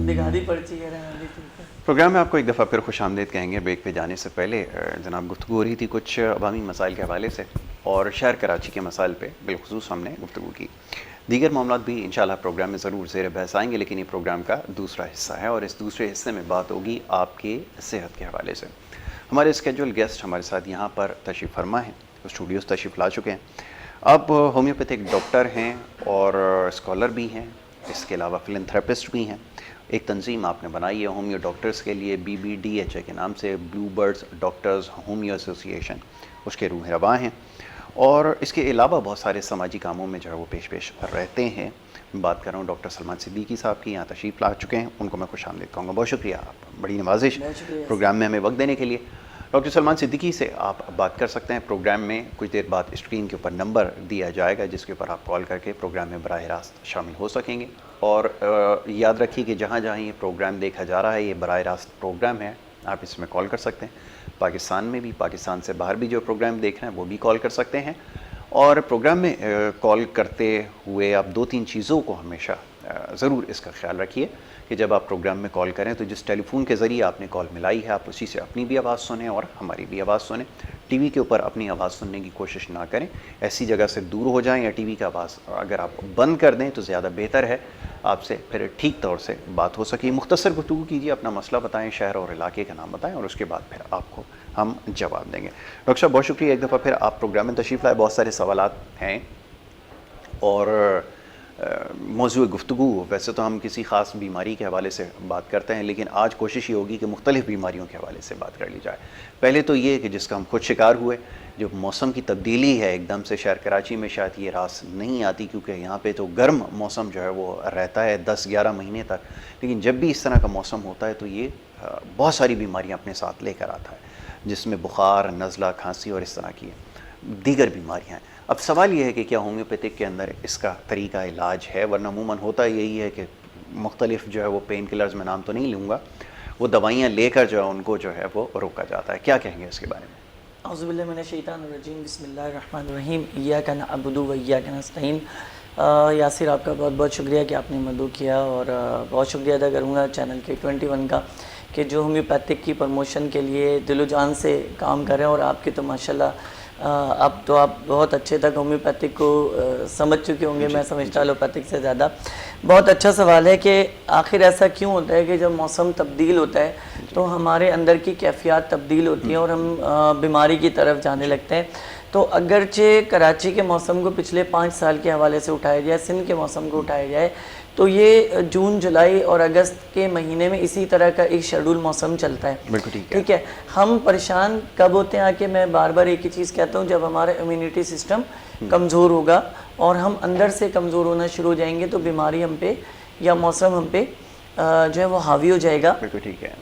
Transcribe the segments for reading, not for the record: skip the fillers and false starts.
दिखा दी पर्ची कह रहे हैं। प्रोग्राम में आपको एक दफ़ा फिर खुश आमदीद कहेंगे। ब्रेक पे जाने से पहले जनाब गुफ्तगू हो रही थी कुछ अवामी मसाइल के हवाले से और शहर कराची के मसाइल पे बिलखुसूस हमने गुफ्तगू की। दीगर मामलात भी इंशाल्लाह प्रोग्राम में ज़रूर ज़ेर बहस आएंगे, लेकिन ये प्रोग्राम का दूसरा हिस्सा है और इस दूसरे हिस्से में बात होगी आपकी सेहत के हवाले से। हमारे स्केड्यूल गेस्ट हमारे साथ यहाँ पर तशरीफ़ फरमा हैं, स्टूडियोज़ तशरीफ़ ला चुके हैं। अब होम्योपैथिक डॉक्टर हैं और स्कॉलर भी हैं, इसके अलावा फिलैंथ्रेपिस्ट भी हैं। एक तंजीम आपने बनाई है होमियो डॉक्टर्स के लिए, BBDHA के नाम से, blue birds doctors homeo association, उसके रूह रवा हैं और इसके अलावा बहुत सारे समाजी कामों में जो है वो पेश रहते हैं। मैं बात कर रहा हूँ डॉक्टर सलमान सिद्दीकी साहब की, यहाँ तशरीफ़ ला चुके हैं, उनको मैं खुश आमदीद कहूँगा। बहुत शुक्रिया, आप बड़ी नवाजिश प्रोग्राम में हमें वक्त देने के लिए। डॉक्टर सलमान सिद्दीकी से आप बात कर सकते हैं। प्रोग्राम में कुछ देर बाद स्क्रीन के ऊपर नंबर दिया जाएगा जिसके ऊपर आप कॉल करके प्रोग्राम में बराह रास्त शामिल हो सकेंगे। और याद रखिए कि जहाँ जहाँ ये प्रोग्राम देखा जा रहा है ये बराह रास्त प्रोग्राम है, आप इसमें कॉल कर सकते हैं। पाकिस्तान में भी, पाकिस्तान से बाहर भी जो प्रोग्राम देख रहे हैं वो भी कॉल कर सकते हैं। और प्रोग्राम में कॉल करते हुए आप 2-3 चीज़ों को हमेशा ज़रूर इसका ख्याल रखिए कि जब आप प्रोग्राम में कॉल करें तो जिस टेलीफोन के ज़रिए आपने कॉल मिलाई है आप उसी से अपनी भी आवाज़ सुनें और हमारी भी आवाज़ सुनें। टीवी के ऊपर अपनी आवाज़ सुनने की कोशिश ना करें, ऐसी जगह से दूर हो जाएं या टीवी का आवाज़ अगर आप बंद कर दें तो ज़्यादा बेहतर है, आपसे फिर ठीक तौर से बात हो सके। मुख्तसर गुफ्तगू कीजिए, अपना मसला बताएं, शहर और इलाके का नाम बताएं और उसके बाद फिर आपको हम जवाब देंगे। डॉक्टर साहब बहुत शुक्रिया एक दफ़ा फिर आप प्रोग्राम में तशरीफ़ लाए। बहुत सारे सवालात हैं और मौजूद गुफ्तगू वैसे तो हम किसी ख़ास बीमारी के हवाले से बात करते हैं, लेकिन आज कोशिश ये होगी कि मुख्तलिफ़ बीमारियों के हवाले से बात कर ली जाए। पहले तो ये कि जिसका हम खुद शिकार हुए, जो मौसम की तब्दीली है एकदम से, शहर कराची में शायद ये रास नहीं आती क्योंकि यहाँ पे तो गर्म मौसम जो है वो रहता है 10-11 महीने तक, लेकिन जब भी इस तरह का मौसम होता है तो ये बहुत सारी बीमारियाँ अपने साथ लेकर आता है, जिसमें बुखार, नज़ला, खांसी और इस तरह की दीगर बीमारियाँ हैं। अब सवाल ये है कि क्या होम्योपैथिक के अंदर इसका तरीका इलाज है, वरना अमूमन होता यही है कि मुख्तलिफ जो है वो पेन किलर्स, में नाम तो नहीं लूँगा, वो दवाइयाँ लेकर जो है उनको जो है वो रोका जाता है। क्या कहेंगे इसके बारे में? औज़ुबिल्लाहि मिनश्शैतानिर्रजीम, बिस्मिल्लाहिर्रहमानिर्रहीम, इय्याका नअबुदु व इय्याका नस्तईन। यासिर, आपका बहुत बहुत शुक्रिया कि आपने मदू किया और बहुत शुक्रिया अदा करूँगा चैनल के 21 का कि जो होम्योपैथिक की प्रमोशन के लिए दिलो जान से काम कर रहे हैं। और आपके तो माशाल्लाह अब तो आप बहुत अच्छे तक होम्योपैथिक को समझ चुके होंगे, मैं समझता एलोपैथिक से ज़्यादा। बहुत अच्छा सवाल है कि आखिर ऐसा क्यों होता है कि जब मौसम तब्दील होता है तो हमारे अंदर की कैफियत तब्दील होती है और हम बीमारी की तरफ जाने लगते हैं। तो अगरचे कराची के मौसम को पिछले 5 साल के हवाले से उठाया जाए, सिंध के मौसम को उठाया जाए, तो ये जून, जुलाई और अगस्त के महीने में इसी तरह का एक शेड्यूल मौसम चलता है। बिल्कुल ठीक है। हम परेशान कब होते हैं आके, मैं बार बार एक ही चीज़ कहता हूँ, जब हमारा इम्यूनिटी सिस्टम कमज़ोर होगा और हम अंदर से कमज़ोर होना शुरू हो जाएंगे तो बीमारी हम पे या मौसम हम पे जो है वो हावी हो जाएगा। बिल्कुल ठीक है।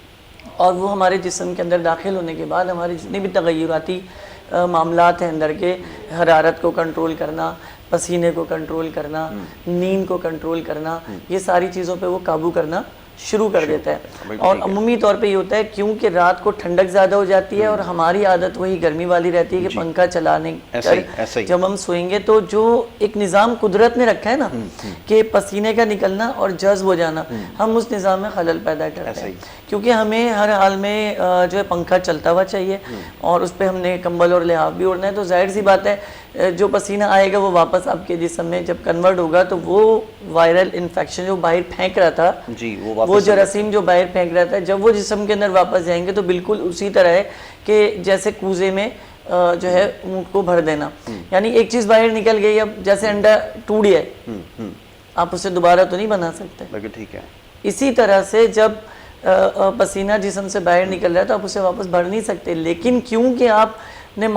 और वो हमारे जिस्म के अंदर दाखिल होने के बाद हमारे जितने भी तगय्युराती मामलात हैं अंदर के, हरारत को कंट्रोल करना, पसीने को कंट्रोल करना, नींद को कंट्रोल करना, ये सारी चीज़ों पे वो काबू करना शुरू कर देता है। और अमूमी तौर पे ये होता है क्योंकि रात को ठंडक ज़्यादा हो जाती है और हमारी आदत वही गर्मी वाली रहती है कि पंखा चलाने कर जब हम सोएंगे तो जो एक निज़ाम कुदरत ने रखा है ना कि पसीने का निकलना और जज्ब हो जाना, हम उस निज़ाम में खलल पैदा करते हैं। क्योंकि हमें हर हाल में जो है पंखा चलता हुआ चाहिए और उस पर हमने कंबल और लिहाफ भी ओढ़ना है, तो जाहिर सी बात है जो पसीना आएगा वो वापस आपके जिस्म में जब कन्वर्ट होगा तो वो वायरल इन्फेक्शन जो बाहर फेंक रहा था जी, वो जरासीम जो बाहर फेंक रहा था, जब वो जिस्म के अंदर वापस जाएंगे तो बिल्कुल उसी तरह है कि जैसे कूजे में जो है ऊँट को भर देना। यानी एक चीज़ बाहर निकल गई, अब जैसे अंडा टूट गया है, आप उसे दोबारा तो नहीं बना सकते। ठीक है। इसी तरह से जब पसीना जिस्म से बाहर निकल रहा है तो आप उसे वापस भर नहीं सकते, लेकिन क्योंकि आपने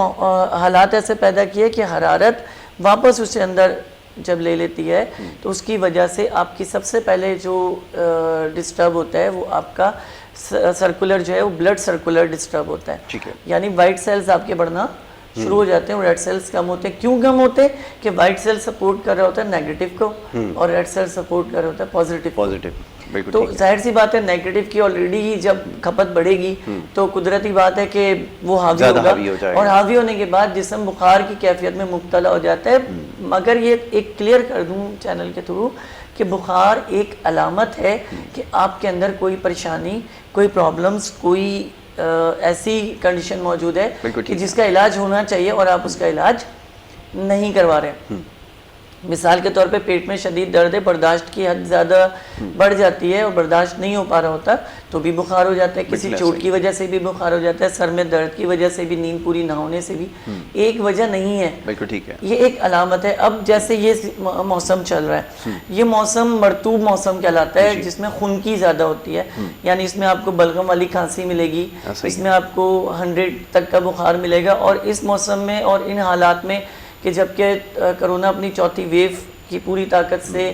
हालात ऐसे पैदा किए कि हरारत वापस उसे अंदर जब ले लेती है तो उसकी वजह से आपकी सबसे पहले जो डिस्टर्ब होता है वो आपका सर्कुलर जो है वो ब्लड सर्कुलर डिस्टर्ब होता है। ठीक है। यानी वाइट सेल्स आपके बढ़ना शुरू हो जाते हैं और रेड सेल्स कम होते हैं। क्यों कम होते हैं? कि वाइट सेल सपोर्ट कर रहा होता है नेगेटिव को और रेड सेल सपोर्ट कर रहा होता है पॉजिटिव। बिल्कुल तो ठीक है। जाहिर सी बात है नेगेटिव की ऑलरेडी ही जब खपत बढ़ेगी तो कुदरती बात है कि वो हावी ज़्यादा होगा हावी हो जाएगा। और हावी होने के बाद जिस्म बुखार की कैफियत में मुब्तला हो जाता है। मगर ये एक क्लियर कर दूं चैनल के थ्रू कि बुखार एक अलामत है कि आपके अंदर कोई परेशानी, कोई प्रॉब्लम्स, कोई ऐसी कंडीशन मौजूद है कि जिसका इलाज होना चाहिए और आप उसका इलाज नहीं करवा रहे। मिसाल के तौर पे पेट में शदीद दर्द है, बर्दाश्त की हद ज़्यादा बढ़ जाती है और बर्दाश्त नहीं हो पा रहा होता तो भी बुखार हो जाता है। किसी चोट की वजह से भी बुखार हो जाता है, सर में दर्द की वजह से भी, नींद पूरी ना होने से भी। एक वजह नहीं है, बिल्कुल ठीक है। ये एक अलामत है। अब जैसे ये मौसम चल रहा है, ये मौसम मरतूब मौसम कहलाता है जिसमें खुनकी ज़्यादा होती है, यानी इसमें आपको बलगम वाली खांसी मिलेगी, इसमें आपको 100 तक का बुखार मिलेगा। और इस मौसम में और इन हालात में कि जबकि कोरोना अपनी चौथी वेव की पूरी ताकत से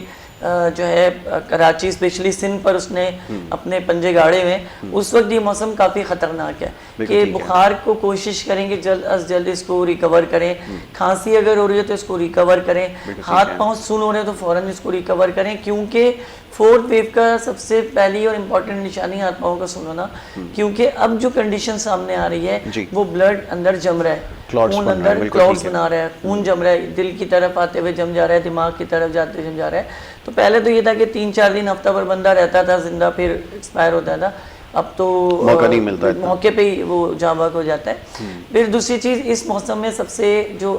जो है कराची स्पेशली सिंध पर उसने अपने पंजे गाड़े हुए, उस वक्त ये मौसम काफ़ी ख़तरनाक है कि बुखार को कोशिश करेंगे जल्द अज जल्द इसको रिकवर करें। खांसी अगर हो रही है तो इसको रिकवर करें, हाथ पाँव सुन हो रहे हैं तो फ़ौरन इसको रिकवर करें, क्योंकि फोर्थ वेव का सबसे पहली और इम्पॉर्टेंट निशानी हाथ पाँव का सुन होना। क्योंकि अब जो कंडीशन सामने आ रही है वो ब्लड अंदर जम रहा है, खून अंदर क्लॉट्स बना रहा है, खून जम रहा है, दिल की तरफ आते हुए जम जा रहा है, दिमाग की तरफ जाते जम जा रहा है। तो पहले तो ये था कि 3-4 दिन हफ्ता भर बंदा रहता था जिंदा, फिर एक्सपायर होता था। अब तो मौका नहीं मिलता है, मौके पे ही वो जाबाक हो जाता है। फिर दूसरी चीज़ इस मौसम में सबसे जो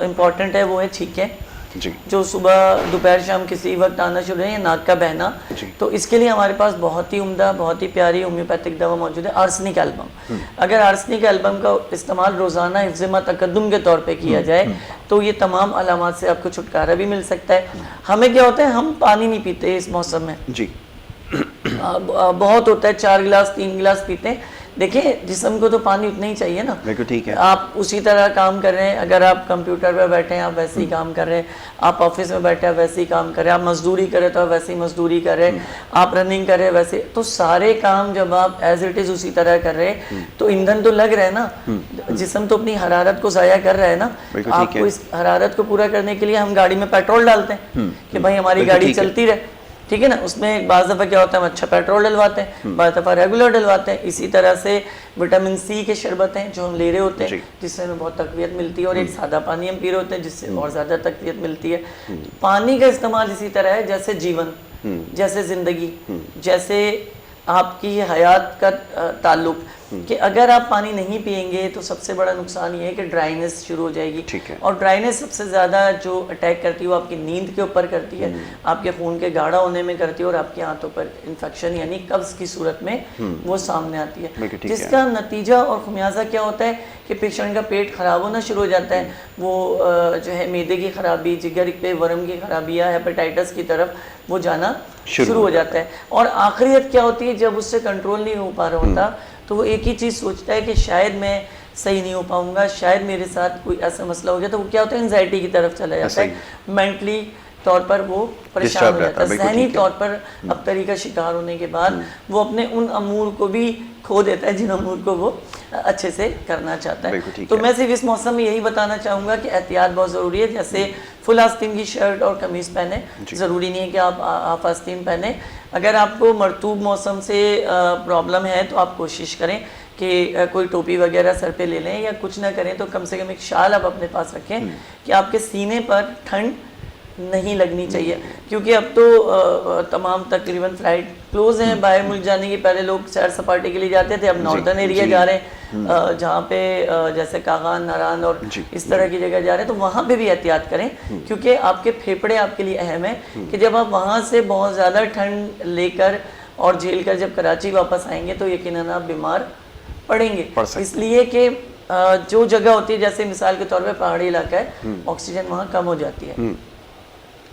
इम्पोर्टेंट है वो है छींकें, जो सुबह दोपहर शाम किसी वक्त आना शुरू है, या नाक का बहना। तो इसके लिए हमारे पास बहुत ही उम्दा, बहुत ही प्यारी होम्योपैथिक दवा मौजूद है, आर्सेनिक एल्बम। अगर आर्सेनिक एल्बम का इस्तेमाल रोज़ाना हिफ्ज़ तकद्दुम के तौर पे किया जाए तो ये तमाम अलामात से आपको छुटकारा भी मिल सकता है। हमें क्या होता है, हम पानी नहीं पीते इस मौसम में जी। बहुत होता है 4 गिलास 3 गिलास पीते हैं। देखिए जिस्म को तो पानी उतना ही चाहिए ना। बिल्कुल ठीक है। आप उसी तरह काम कर रहे हैं, अगर आप कंप्यूटर पर बैठे हैं आप वैसे ही काम कर रहे हैं, आप ऑफिस में बैठे हैं वैसे ही काम कर रहे हैं, आप मजदूरी कर रहे हैं तो आप वैसे ही मजदूरी कर रहे हैं, आप रनिंग कर रहे हैं वैसे। तो सारे काम जब आप एज इट इज़ उसी तरह कर रहे हैं तो ईंधन तो लग रहा है ना, जिस्म तो अपनी हरारत को ज़ाया कर रहा है ना। आपको इस हरारत को पूरा करने के लिए हम गाड़ी में पेट्रोल डालते हैं कि भाई हमारी गाड़ी चलती रहे, ठीक है ना। उसमें बाज़ दफ़ा क्या होता है, हम अच्छा पेट्रोल डलवाते हैं, बाज़ दफ़ा रेगुलर डलवाते हैं। इसी तरह से विटामिन सी के शरबत हैं जो हम ले रहे होते हैं जिससे हमें बहुत तकवीत मिलती है, और एक सादा पानी हम पी रहे होते हैं जिससे और ज़्यादा तकवीत मिलती है। पानी का इस्तेमाल इसी तरह है जैसे जीवन, जैसे ज़िंदगी, जैसे आपकी हयात का ताल्लुक, कि अगर आप पानी नहीं पिएंगे तो सबसे बड़ा नुकसान ये है कि ड्राइनेस शुरू हो जाएगी। और ड्राइनेस सबसे ज़्यादा जो अटैक करती है वो आपकी नींद के ऊपर करती है, आपके खून के गाढ़ा होने में करती है, और आपके हाथों पर इन्फेक्शन यानी कब्ज़ की सूरत में वो सामने आती है, जिसका नतीजा और खुमियाजा क्या होता है कि पेशेंट का पेट ख़राब होना शुरू हो जाता है। वो जो है मैदे की ख़राबी, जिगर पे वर्म की ख़राबी या हेपेटाइटिस की तरफ वो जाना शुरू हो जाता है। और आखिरियत क्या होती है, जब उससे कंट्रोल नहीं हो पा रहा होता तो वो एक ही चीज़ सोचता है कि शायद मैं सही नहीं हो पाऊंगा, शायद मेरे साथ कोई ऐसा मसला हो गया। तो वो क्या होता है, एंजाइटी की तरफ चला जाता है, मेंटली तौर पर वो परेशान हो जाता है, जहनी तौर पर अबतरी का शिकार होने के बाद वो अपने उन अमूर को भी खो देता है जिन अमूर को वो अच्छे से करना चाहता है। तो मैं सिर्फ इस मौसम में यही बताना चाहूँगा कि एहतियात बहुत ज़रूरी है। जैसे फुल आस्तीन की शर्ट और कमीज़ पहने, ज़रूरी नहीं है कि आप हाफ आस्तीन पहने। अगर आपको मरतूब मौसम से प्रॉब्लम है तो आप कोशिश करें कि कोई टोपी वगैरह सर पे ले लें, या कुछ ना करें तो कम से कम एक शाल आप अपने पास रखें कि आपके सीने पर ठंड नहीं लगनी चाहिए। क्योंकि अब तो तमाम तकरीबन फ़्लाइट क्लोज़ हैं, बाहर मुल्क जाने की पहले लोग सैर सपाटे के लिए जाते थे, अब नॉर्दर्न एरिया जा रहे हैं जहाँ पे जैसे कागान, नारान और इस तरह की जगह जा रहे हैं, तो वहाँ पे भी एहतियात करें क्योंकि आपके फेफड़े आपके लिए अहम है कि जब आप वहाँ से बहुत ज़्यादा ठंड लेकर और झेल कर जब कराची वापस आएंगे तो यकीनन आप बीमार पड़ेंगे। इसलिए कि जो जगह होती है, जैसे मिसाल के तौर पे पहाड़ी इलाका है, ऑक्सीजन वहाँ कम हो जाती है,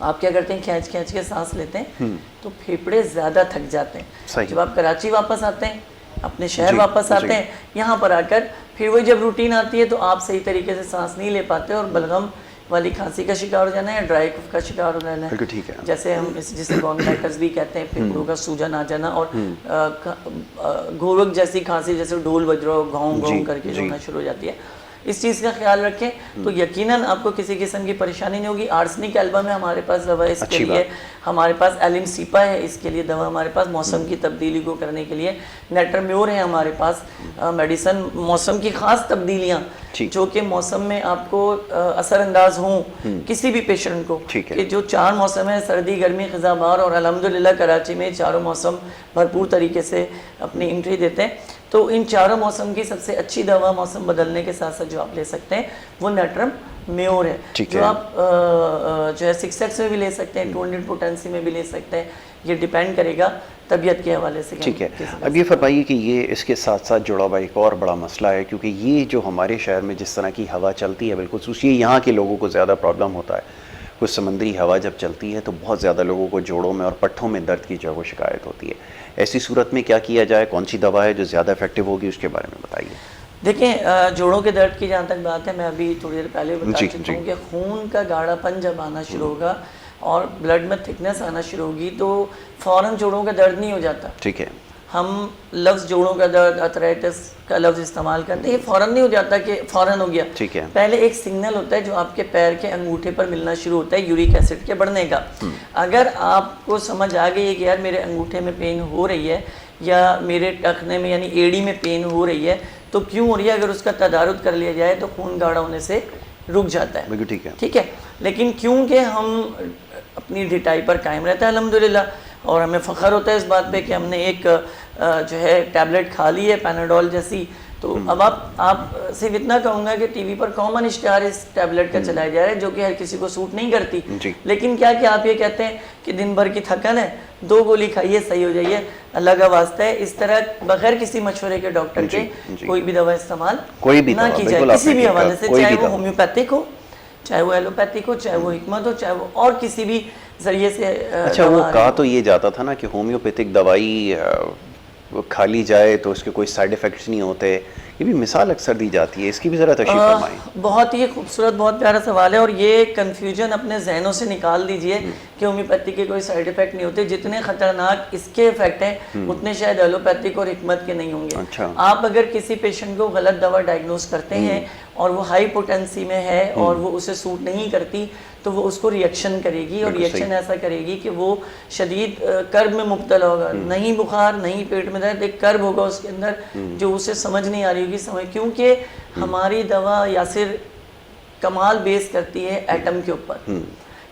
आप क्या करते हैं, खींच खींच के सांस लेते हैं तो फेफड़े ज़्यादा थक जाते हैं। जब आप कराची वापस आते हैं, अपने शहर वापस आते हैं, यहाँ पर आकर फिर वही जब रूटीन आती है तो आप सही तरीके से सांस नहीं ले पाते और बलगम वाली खांसी का शिकार हो जाना है या ड्राई कफ का शिकार हो जाना है। ठीक है। जैसे हम जिसे ब्रोंकाइटिस भी कहते हैं, फेफड़ों का सूजन आ जाना और घोरक जैसी खांसी, जैसे ढोल बज रहा हो, घाव घाव करके जो होना शुरू हो जाती है। इस चीज़ का ख्याल रखें तो यकीनन आपको किसी किस्म की परेशानी नहीं होगी। आर्सनिक एल्बम है हमारे पास दवा इसके लिए, हमारे पास एलिम सीपा है इसके लिए दवा, हमारे पास मौसम की तब्दीली को करने के लिए नेट्रम्योर है हमारे पास मेडिसन, मौसम की ख़ास तब्दीलियाँ जो कि मौसम में आपको असरअंदाज हों किसी भी पेशेंट को, कि जो 4 मौसम है सर्दी गर्मी ख़ज़ा बहार, और अल्हम्दुलिल्लाह कराची में चारों मौसम भरपूर तरीके से अपनी एंट्री देते हैं। तो इन चारों मौसम की सबसे अच्छी दवा मौसम बदलने के साथ साथ जो आप ले सकते हैं वो नेट्रम म्योर है, जो आप जो है 6X में भी ले सकते हैं, 200 पोटेंसी में भी ले सकते हैं, ये डिपेंड करेगा तबीयत के हवाले से। ठीक है, अब ये फरमाइए कि ये इसके साथ साथ जुड़ा हुआ एक और बड़ा मसला है, क्योंकि ये जो हमारे शहर में जिस तरह की हवा चलती है, बिल्कुल ये यहाँ के लोगों को ज़्यादा प्रॉब्लम होता है। कुछ समंदरी हवा जब चलती है तो बहुत ज़्यादा लोगों को जोड़ों में और पट्ठों में दर्द की जो है शिकायत होती है। ऐसी सूरत में क्या किया जाए, कौन सी दवा है जो ज़्यादा इफेक्टिव होगी, उसके बारे में बताइए। देखें, जोड़ों के दर्द की जहाँ तक बात है, मैं अभी थोड़ी देर पहले बता चुका हूँ कि खून का गाढ़ापन जब आना शुरू होगा और ब्लड में थिकनेस आना शुरू होगी तो फ़ौरन जोड़ों का दर्द नहीं हो जाता। ठीक है, हम लफ्ज़ जोड़ों का दर्द, अर्थराइटिस का लफ्ज़ इस्तेमाल करते हैं, ये फ़ौरन नहीं हो जाता कि फ़ौरन हो गया। ठीक है, पहले एक सिग्नल होता है जो आपके पैर के अंगूठे पर मिलना शुरू होता है यूरिक एसिड के बढ़ने का। अगर आपको समझ आ गई है कि यार मेरे अंगूठे में पेन हो रही है या मेरे टखने में यानी एड़ी में पेन हो रही है तो क्यों हो रही है, अगर उसका तदारुद कर लिया जाए तो खून गाढ़ा होने से रुक जाता है। ठीक है, ठीक है, लेकिन क्योंकि हम अपनी ढिटाई पर कायम रहता है अल्हम्दुलिल्लाह, और हमें फ़ख्र होता है इस बात पे कि हमने एक जो है टैबलेट खा ली है पैनाडोल जैसी, तो अब आप सिर्फ इतना कहूँगा कि टीवी पर कॉमन इश्तिहार इस टैबलेट का चलाया जा रहा है जो कि हर किसी को सूट नहीं करती। लेकिन क्या कि आप ये कहते हैं कि दिन भर की थकन है, 2 गोली खाइए सही हो जाइए, अल्लाह का वास्ता है इस तरह बगैर किसी मशवरे के डॉक्टर के कोई भी दवा इस्तेमाल ना की जाए किसी भी हवाले से, चाहे वो होम्योपैथिक हो, चाहे वो एलोपैथिक हो, चाहे वो हिकमत हो, चाहे वो और किसी भी जरिए से। अच्छा, वो कहा तो ये जाता था ना कि होम्योपैथिक दवाई खा ली जाए तो उसके कोई साइड इफ़ेक्ट्स नहीं होते, ये भी मिसाल अक्सर दी जाती है, इसकी भी ज़रा तशरीह फरमाएं। बहुत ही खूबसूरत, बहुत प्यारा सवाल है, और ये कन्फ्यूजन अपने जहनों से निकाल दीजिए कि होम्योपैथी के कोई साइड इफ़ेक्ट नहीं होते। जितने ख़तरनाक इसके इफ़ेक्ट हैं उतने शायद एलोपैथिक और हिकमत के नहीं होंगे। अच्छा। आप अगर किसी पेशेंट को गलत दवा डायग्नोज करते हैं और वो हाई पोटेंसी में है और वो उसे सूट नहीं करती तो वो उसको रिएक्शन करेगी, और रिएक्शन ऐसा करेगी कि वो शदीद कर्ब में मुब्तला होगा, नहीं बुखार नहीं पेट में दर्द, एक कर्ब होगा उसके अंदर जो उसे समझ नहीं आ रही होगी समझ, क्योंकि हमारी दवा यासिर कमाल बेस करती है एटम के ऊपर,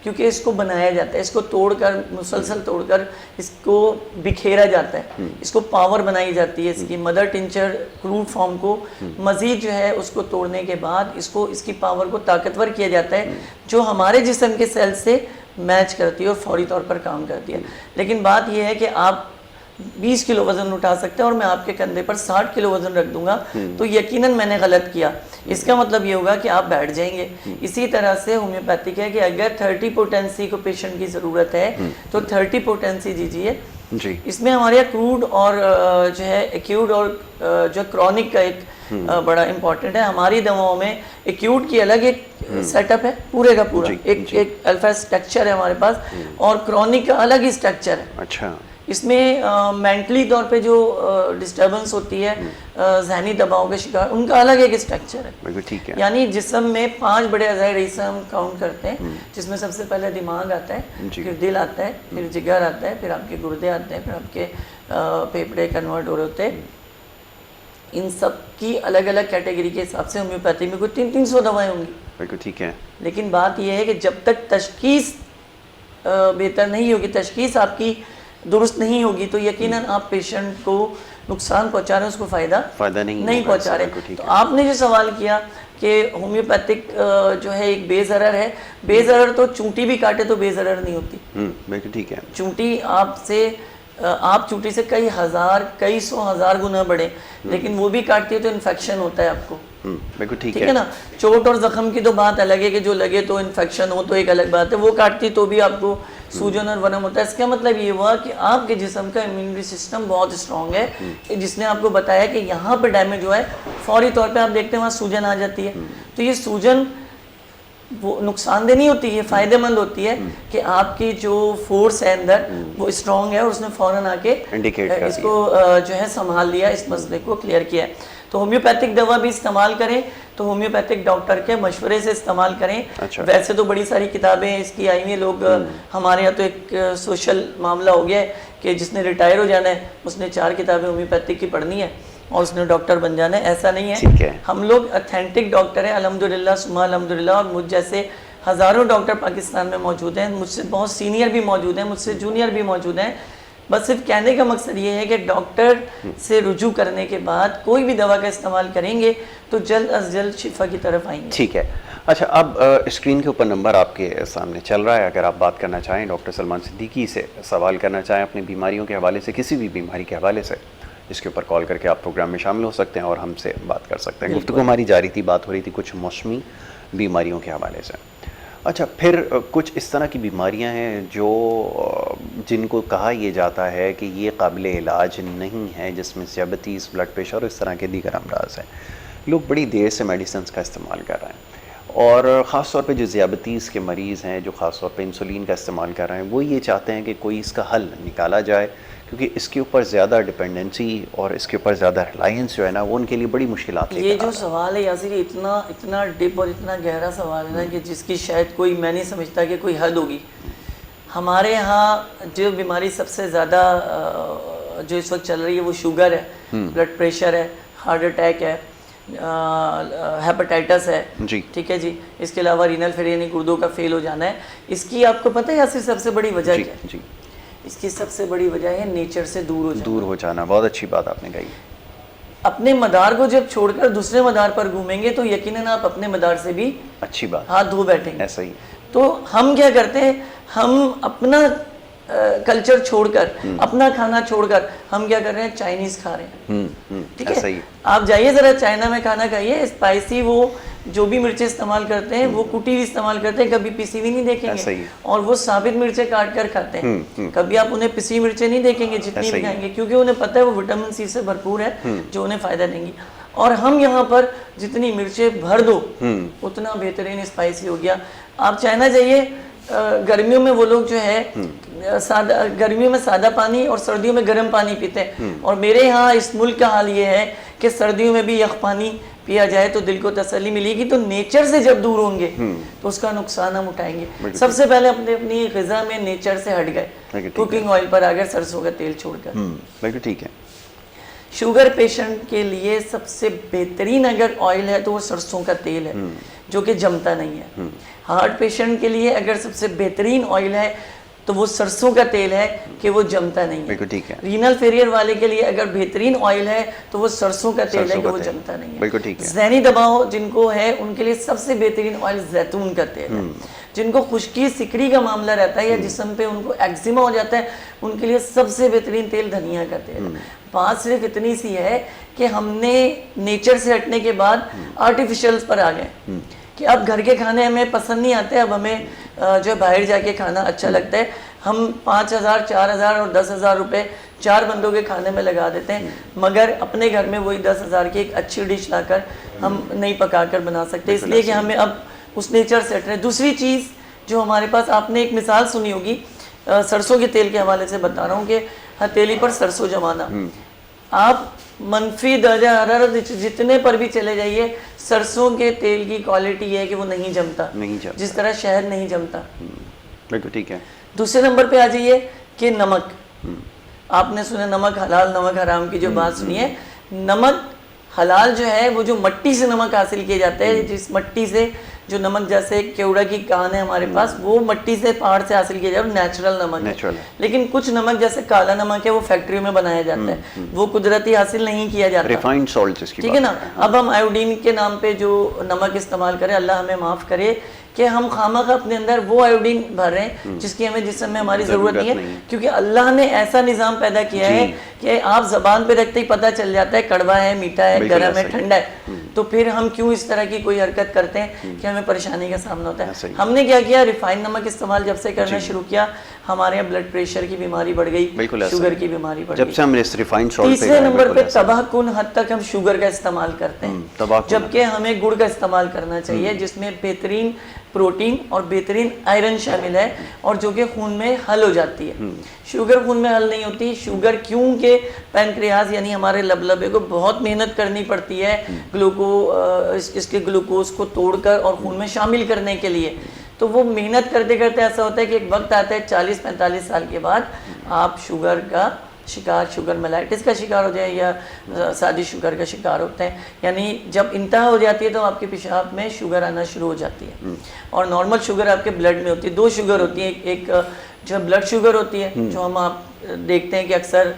क्योंकि इसको बनाया जाता है, इसको तोड़कर मुसलसल तोड़कर इसको बिखेरा जाता है, इसको पावर बनाई जाती है, इसकी मदर टिंचर क्रूड फॉर्म को मज़ीद जो है उसको तोड़ने के बाद इसको इसकी पावर को ताकतवर किया जाता है जो हमारे जिस्म के सेल से मैच करती है और फौरी तौर पर काम करती है। लेकिन बात यह है कि आप 20 किलो वज़न उठा सकते हैं और मैं आपके कंधे पर 60 किलो वज़न रख दूंगा तो यकीनन मैंने गलत किया, इसका मतलब ये होगा कि आप बैठ जाएंगे। इसी तरह से होम्योपैथिक है कि अगर 30 पोटेंसी को पेशेंट की ज़रूरत है तो 30 पोटेंसी दीजिए जी। इसमें हमारे यहाँ क्रूड और जो है एक्यूट और जो क्रॉनिक का एक बड़ा इंपॉर्टेंट है। हमारी दवाओं में एक्यूट की अलग एक सेटअप है पूरे का पूरा, एक अल्फा स्ट्रक्चर है हमारे पास, और क्रॉनिक का अलग ही स्ट्रक्चर है। अच्छा, इसमें मेंटली तौर पे जो डिस्टर्बेंस होती है, जहनी दबाव के शिकार, उनका अलग एक स्ट्रक्चर है। ठीक है, यानी जिस्म में 5 बड़े अज़ाए रईस हम काउंट करते हैं, जिसमें सबसे पहले दिमाग आता है, फिर दिल आता है, फिर जिगर आता है, फिर आपके गुर्दे आते हैं, फिर आपके फेफड़े कन्वर्ट हो रहे होते हैं। इन सब की अलग अलग कैटेगरी के हिसाब से होम्योपैथी में कोई 300 दवाएं होंगी। ठीक है, लेकिन बात यह है कि जब तक तशखीस बेहतर नहीं होगी, तशखीस आपकी दुरुस्त नहीं होगी तो यकीनन आप पेशेंट को नुकसान पहुंचा रहे हैं, उसको फ़ायदा नहीं पहुंचा रहे। तो आपने जो सवाल किया कि होम्योपैथिक जो है एक बेज़रर है, बेज़रर तो चूंटी भी काटे तो बेज़रर नहीं होती। बिल्कुल ठीक है, चूंटी आप चूंटी से कई सौ हजार गुना बढ़े, लेकिन वो भी काटती है तो इन्फेक्शन होता है आपको। बिल्कुल ठीक है ना। चोट और जख्म की तो बात अलग है कि जो लगे तो इन्फेक्शन हो तो एक अलग बात है, वो काटती तो भी आपको सूजन और वनम होता है। इसका मतलब ये हुआ कि आपके जिस्म का इम्यूनिटी सिस्टम बहुत स्ट्रॉन्ग है, जिसने आपको बताया कि यहाँ पे डैमेज हुआ है, फौरी तौर पे आप देखते हैं वहाँ सूजन आ जाती है। तो ये सूजन वो नुकसानदेह नहीं होती है, फ़ायदेमंद होती है कि आपकी जो फोर्स है अंदर वो स्ट्रॉन्ग है और उसने फ़ौरन आके इसको जो है संभाल लिया, इस मसले को क्लियर किया है। तो होम्योपैथिक दवा भी इस्तेमाल करें तो होम्योपैथिक डॉक्टर के मशवरे से इस्तेमाल करें। अच्छा। वैसे तो बड़ी सारी किताबें इसकी आई हुई हैं, लोग हमारे यहाँ तो एक सोशल मामला हो गया है कि जिसने रिटायर हो जाना है उसने 4 किताबें होम्योपैथिक की पढ़नी है और उसने डॉक्टर बन जाना है। ऐसा नहीं ठीक है। हम लोग ऑथेंटिक डॉक्टर हैं अल्हम्दुलिल्लाह सुम्मा अल्हम्दुलिल्लाह, और मुझ जैसे हज़ारों डॉक्टर पाकिस्तान में मौजूद हैं, मुझसे बहुत सीनियर भी मौजूद हैं, मुझसे जूनियर भी मौजूद हैं। बस सिर्फ कहने का मकसद ये है कि डॉक्टर से रुजू करने के बाद कोई भी दवा का इस्तेमाल करेंगे तो जल्द अज जल्द शिफा की तरफ आएंगे। ठीक है। अच्छा, अब स्क्रीन के ऊपर नंबर आपके सामने चल रहा है, अगर आप बात करना चाहें डॉक्टर सलमान सिद्दीकी से, सवाल करना चाहें अपनी बीमारियों के हवाले से, किसी भी बीमारी के हवाले से, इसके ऊपर कॉल करके आप प्रोग्राम में शामिल हो सकते हैं और हमसे बात कर सकते हैं। गुफ्तगू हमारी जारी थी, बात हो रही थी कुछ मौसमी बीमारियों के हवाले से। अच्छा, फिर कुछ इस तरह की बीमारियां हैं जो जिनको कहा यह जाता है कि ये काबिल इलाज नहीं है, जिसमें ज़ियाबतीस, ब्लड प्रेशर और इस तरह के दीगर अमराज हैं। लोग बड़ी देर से मेडिसिन का इस्तेमाल कर रहे हैं और ख़ास तौर पे जो ज़ियाबतीस के मरीज़ हैं, जो ख़ास तौर पे इंसुलिन का इस्तेमाल कर रहे हैं, वो ये चाहते हैं कि कोई इसका हल निकाला जाए, क्योंकि इसके ऊपर ज़्यादा डिपेंडेंसी और इसके ऊपर ज़्यादा रिलायंस जो है ना, वो उनके लिए बड़ी मुश्किलात लेकर ये जो सवाल है यासिर, इतना डीप और इतना गहरा सवाल है ना कि जिसकी शायद कोई, मैं नहीं समझता कि कोई हद होगी। हमारे यहाँ जो बीमारी सबसे ज़्यादा जो इस वक्त चल रही है वो शुगर है, ब्लड प्रेशर है, हार्ट अटैक है, हेपेटाइटिस है जी। ठीक है जी। इसके अलावा रीनल फेलियर यानी गुर्दों का फेल हो जाना है। इसकी आपको पता है यासिर सबसे बड़ी वजह क्या है? जी। इसकी सबसे बड़ी वजह है नेचर से दूर हो जाना। बहुत अच्छी बात आपने कही। अपने मदार को जब छोड़कर दूसरे मदार पर घूमेंगे तो यकीनन आप अपने मदार से भी अच्छी बात हाथ धो बैठेंगे। ऐसा ही। तो हम क्या करते हैं, हम अपना कल्चर छोड़कर, अपना खाना छोड़कर हम क्या कर रहे हैं, चाइनीज खा रहे हैं। ठीक ऐसा है, ही। आप जाइए जरा चाइना में खाना खाइए, स्पाइसी वो जो भी मिर्चें इस्तेमाल करते हैं वो कुटी हुई इस्तेमाल करते हैं, कभी पिसी हुई नहीं देखेंगे। और वो साबित मिर्चें काट कर खाते हैं, कभी आप उन्हें पिसी मिर्चें नहीं देखेंगे जितनी भी खाएंगे, क्योंकि उन्हें पता है वो विटामिन सी से भरपूर है जो उन्हें फायदा देंगी। और हम यहाँ पर जितनी मिर्चें भर दो उतना बेहतरीन स्पाइसी हो गया। आप चाइना जाइए, गर्मियों में वो लोग जो है सादा, गर्मियों में सादा पानी और सर्दियों में गर्म पानी पीते हैं। और मेरे यहाँ इस मुल्क का हाल ये है कि सर्दियों में भी यख पानी पिया जाए तो दिल को तसल्ली मिलेगी। तो नेचर से जब दूर होंगे तो उसका नुकसान हम उठाएंगे। सबसे पहले अपनी ग़िज़ा में नेचर से हट गए, कुकिंग ऑयल पर आ गए, सरसों का तेल छोड़कर। बिल्कुल ठीक है। शुगर पेशेंट के लिए सबसे बेहतरीन अगर ऑयल है तो वो सरसों का तेल है जो कि जमता नहीं है। हार्ट पेशेंट के लिए अगर सबसे बेहतरीन ऑयल है तो वो सरसों का तेल है कि वो जमता नहीं है। बिल्कुल ठीक है। रीनल फेलियर वाले के लिए अगर बेहतरीन ऑयल है तो वो सरसों का तेल है कि वो जमता नहीं है। बिल्कुल ठीक है। ज़हनी दबाव जिनको है उनके लिए सबसे बेहतरीन ऑयल जैतून का तेल है। जिनको खुश्की सिकड़ी का मामला रहता है या जिस्म पे उनको एक्जिमा हो जाता है उनके लिए सबसे बेहतरीन तेल धनिया का तेल है। बात सिर्फ इतनी सी है कि हमने नेचर से हटने के बाद आर्टिफिशियल्स पर आ गए कि अब घर के खाने हमें पसंद नहीं आते, अब हमें जो है बाहर जाके खाना अच्छा लगता है। हम 5,000, 4,000 और 10,000 रुपए 4 बंदों के खाने में लगा देते हैं, मगर अपने घर में वही 10,000 की एक अच्छी डिश लाकर हम नहीं पकाकर बना सकते, इसलिए कि हमें अब उस नेचर से हट रहे हैं। दूसरी चीज़ जो हमारे पास, आपने एक मिसाल सुनी होगी सरसों के तेल के हवाले से बता रहा हूँ कि हथेली पर सरसों जमाना। आप मनफी दर्जा हरारत जितने पर भी चले जाइए, सरसों के तेल की क्वालिटी है कि वो नहीं जमता, जिस तरह शहद नहीं जमता। बिल्कुल ठीक है। दूसरे नंबर पे आ जाइए कि नमक। आपने सुना नमक हलाल नमक हराम की जो बात सुनी है। नमक हलाल जो है वो जो मट्टी से नमक हासिल किए जाते हैं, जिस मट्टी से जो नमक, जैसे केवड़ा की कान है हमारे पास, वो मट्टी से पहाड़ से हासिल किया जाए, नेचुरल नमक है। लेकिन कुछ नमक जैसे काला नमक है वो फैक्ट्रियों में बनाया जाता है, वो कुदरती हासिल नहीं किया जाता, रिफाइंड सॉल्ट जिसकी, ठीक है ना। अब हम आयोडीन के नाम पे जो नमक इस्तेमाल करें, अल्लाह हमें माफ़ करे कि हम खामखा अपने अंदर वो आयोडीन भर रहे हैं जिसकी हमें जिस्म में हमारी ज़रूरत नहीं है, क्योंकि अल्लाह ने ऐसा निज़ाम पैदा किया है कि आप ज़बान पे रखते ही पता चल जाता है कड़वा है, मीठा है, गर्म है, ठंडा है। तो फिर हम क्यों इस तरह की कोई हरकत करते हैं कि हमें परेशानी का सामना होता है। हमने क्या किया, रिफाइंड नमक इस्तेमाल जब से करना शुरू किया, हमारे यहाँ ब्लड प्रेशर की बीमारी बढ़ गई, शुगर की बीमारी बढ़ गई। जब से हम इस रिफाइंड सॉल्ट पे, तीसरे नंबर पे तबाहकुन हद तक हम शुगर का इस्तेमाल करते हैं, जबकि हमें गुड़ का इस्तेमाल करना चाहिए जिसमें बेहतरीन प्रोटीन और बेहतरीन आयरन शामिल है और जो कि खून में हल हो जाती है। शुगर खून में हल नहीं होती। शुगर क्योंकि पैनक्रियाज यानी हमारे लबलबे को बहुत मेहनत करनी पड़ती है ग्लूकोज इसके ग्लूकोज को तोड़कर और खून में शामिल करने के लिए। तो वो मेहनत करते करते ऐसा होता है कि एक वक्त आता है 40-45 साल के बाद आप शुगर का शिकार, शुगर मेलाइटिस का शिकार हो जाए या सादी शुगर का शिकार होते हैं। यानी जब इंतहा हो जाती है तो आपके पेशाब में शुगर आना शुरू हो जाती है। और नॉर्मल शुगर आपके ब्लड में होती है, 2 शुगर होती है, एक जो ब्लड शुगर होती है जो हम आप देखते हैं कि अक्सर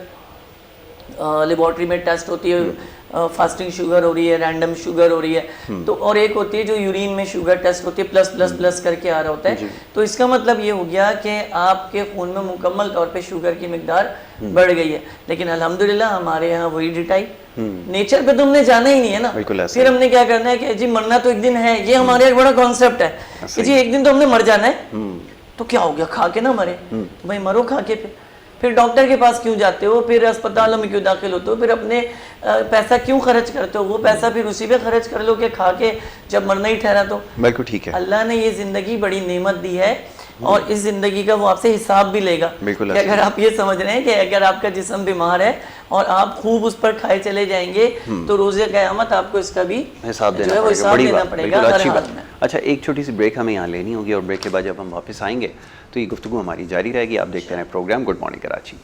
लेबॉर्ट्री में टेस्ट होती है, फास्टिंग शुगर हो रही है, रैंडम शुगर हो रही है, तो और एक होती है जो यूरिन में शुगर टेस्ट होती है, प्लस प्लस प्लस करके आ रहा होता है। तो इसका मतलब ये हो गया कि आपके खून में मुकम्मल तौर पे शुगर की मिकदार बढ़ गई है। लेकिन अल्हम्दुलिल्लाह हमारे यहाँ वही डिटाई नेचर पे तो हमने जाना ही नहीं है ना। फिर हमने क्या करना है कि जी मरना तो एक दिन है, ये हमारे एक बड़ा कॉन्सेप्ट है कि जी एक दिन तो हमने मर जाना है, तो क्या हो गया, खा के ना मरे, तो भाई मरो खा के। फिर डॉक्टर के पास क्यों जाते हो, फिर अस्पतालों में क्यों दाखिल होते हो, फिर अपने पैसा क्यों खर्च करते हो, वो पैसा फिर उसी पे खर्च कर लो कि खा के जब मरना ही ठहरा। तो बिल्कुल ठीक है, अल्लाह ने ये जिंदगी बड़ी नेमत दी है और इस जिंदगी का वो आपसे हिसाब भी लेगा। बिल्कुल, कि अगर आप ये समझ रहे हैं कि अगर आपका जिस्म बीमार है और आप खूब उस पर खाए चले जाएंगे तो रोज़े क़यामत आपको इसका भी हिसाब देना पड़ेगा। अच्छी बात। अच्छा, एक छोटी सी ब्रेक हमें यहाँ लेनी होगी और ब्रेक के बाद जब हम वापस आएंगे तो ये गुफ्तगू हमारी जारी रहेगी। आप देखते रहें program good morning Karachi.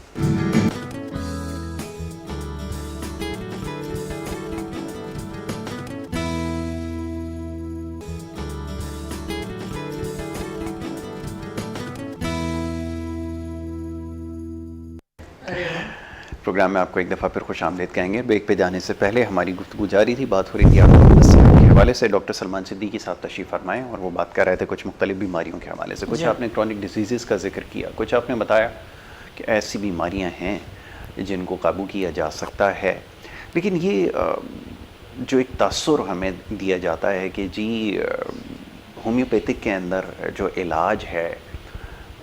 Program में आपको एक दफ़ा फिर खुश आमदीद कहेंगे। ब्रेक पे जाने से पहले हमारी गुफ्तगू जारी थी, बात हो रही थी आपको के हवाले से। डॉक्टर सलमान सिद्दीकी साहब तशरीफ़ फरमाए और वो बात कर रहे थे कुछ मुख्तलिफ बीमारियों के हवाले से। कुछ आपने क्रॉनिक डिजीज़ का जिक्र किया, कुछ आपने बताया कि ऐसी बीमारियाँ हैं जिनको काबू किया जा सकता है। लेकिन ये जो एक तासुर हमें दिया जाता है कि जी होम्योपैथिक के अंदर जो इलाज है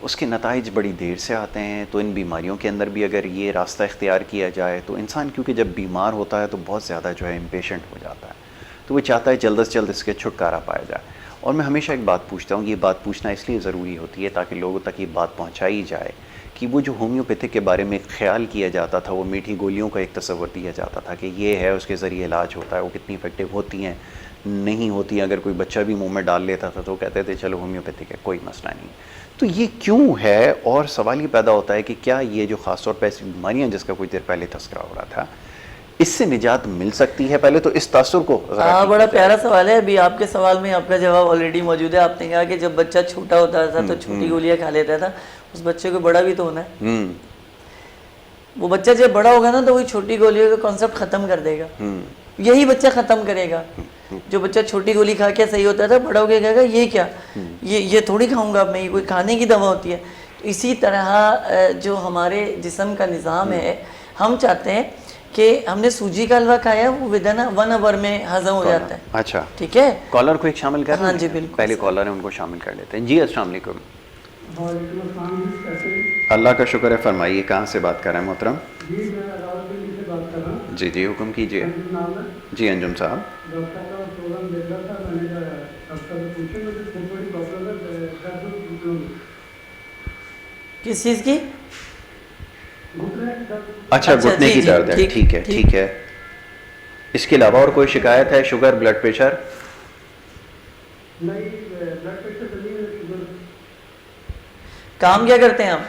उसके नताइज बड़ी देर से आते हैं, तो इन बीमारियों के अंदर भी अगर ये रास्ता इख्तियार किया जाए तो इंसान, क्योंकि जब बीमार होता है तो बहुत ज़्यादा जो है इम्पेशेंट हो जाता है, तो वो चाहता है जल्द से जल्द इसके छुटकारा पाया जाए। और मैं हमेशा एक बात पूछता हूँ, ये बात पूछना इसलिए ज़रूरी होती है ताकि लोगों तक ये बात पहुँचाई जाए कि वो जो होम्योपैथिक के बारे में ख्याल किया जाता था, वो मीठी गोलियों का एक तस्वर दिया जाता था कि ये है, उसके ज़रिए इलाज होता है, वो कितनी इफेक्टिव होती हैं, नहीं होती। अगर कोई बच्चा भी मुंह में डाल लेता था तो कहते थे चलो होम्योपैथिक है, कोई मसला नहीं। तो ये क्यों है? और सवाल ये पैदा होता है कि क्या ये जो ख़ास तौर पर ऐसी बीमारियाँ जिसका कुछ देर पहले तस्करा हो रहा था, इससे निजात मिल सकती है? पहले तो इस तासुर को बड़ा प्यारा सवाल है। अभी आपके सवाल में आपका जवाब ऑलरेडी मौजूद है। आपने कहा कि जब बच्चा छोटा होता था तो छोटी गोलियां खा लेता था, उस बच्चे को बड़ा भी तो होना है। वो बच्चा जब बड़ा होगा ना तो वही छोटी गोलियों का कॉन्सेप्ट खत्म कर देगा, यही बच्चा खत्म करेगा। जो बच्चा छोटी गोली खा के सही होता था, बड़ा हो गया कहेगा ये क्या, ये थोड़ी खाऊंगा मैं, ये कोई खाने की दवा होती है। तो इसी तरह जो हमारे जिस्म का निज़ाम है, हम चाहते हैं कि हमने सूजी का हलवा खाया, वो विदिन 1 आवर में हजम हो जाता है। अच्छा, ठीक है। कॉलर को एक शामिल कर, हाँ जी बिल्कुल, पहले कॉलर है उनको शामिल कर लेते हैं। जी अस्सलाम वालेकुम। अल्लाह का शुक्र है, फरमाइए कहाँ से बात कर रहे हैं मोहतरम? जी जी हुक्म कीजिए। जी अंजुम साहब, किस चीज़ की? अच्छा, घुटने की दर्द है, ठीक है ठीक है। इसके अलावा और कोई शिकायत है? Sugar, blood pressure? नहीं, ब्लड प्रेशर तो नहीं है, शुगर। काम क्या करते हैं आप?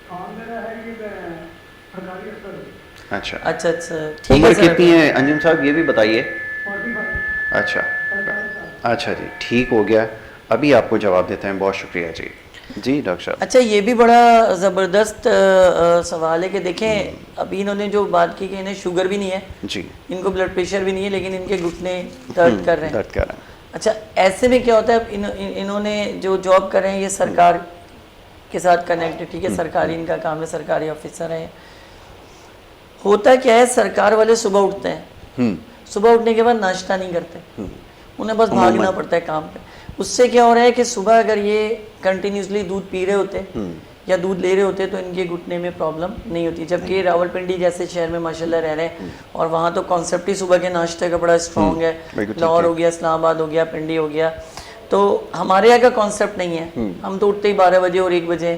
काम मेरा है कि मैं सरकारी अफसर। अच्छा अच्छा अच्छा, ठीक है। उम्र कितनी है अंजुम साहब, ये भी बताइए? 45। अच्छा अच्छा जी, ठीक हो गया। अभी आपको जवाब देते हैं, बहुत शुक्रिया जी। जी डॉक्टर साहब। अच्छा, ये भी बड़ा ज़बरदस्त सवाल है कि देखें, अभी इन्होंने जो बात की कि इन्हें शुगर भी नहीं है जी, इनको ब्लड प्रेशर भी नहीं है, लेकिन इनके घुटने दर्द कर रहे हैं। दर्द कर रहे हैं। अच्छा, ऐसे में क्या होता है, इन्होंने जो जॉब कर रहे हैं ये सरकार के साथ कनेक्टेड, ठीक है, सरकारी इनका काम है, सरकारी ऑफिसर हैं। होता क्या है, सरकार वाले सुबह उठते हैं, सुबह उठने के बाद नाश्ता नहीं करते, उन्हें बस भागना पड़ता है काम पे। उससे क्या हो रहा है कि सुबह अगर ये कंटिन्यूसली दूध पी रहे होते या दूध ले रहे होते तो इनके घुटने में प्रॉब्लम नहीं होती। जबकि रावलपिंडी जैसे शहर में माशाल्लाह रह रहे हैं और वहाँ तो कॉन्सेप्ट ही सुबह के नाश्ते का बड़ा स्ट्रॉन्ग है। लाहौर हो गया, इस्लामाबाद हो गया, पिंडी हो गया, तो हमारे यहाँ का कॉन्सेप्ट नहीं है। हम तो उठते ही 12 बजे और 1 बजे,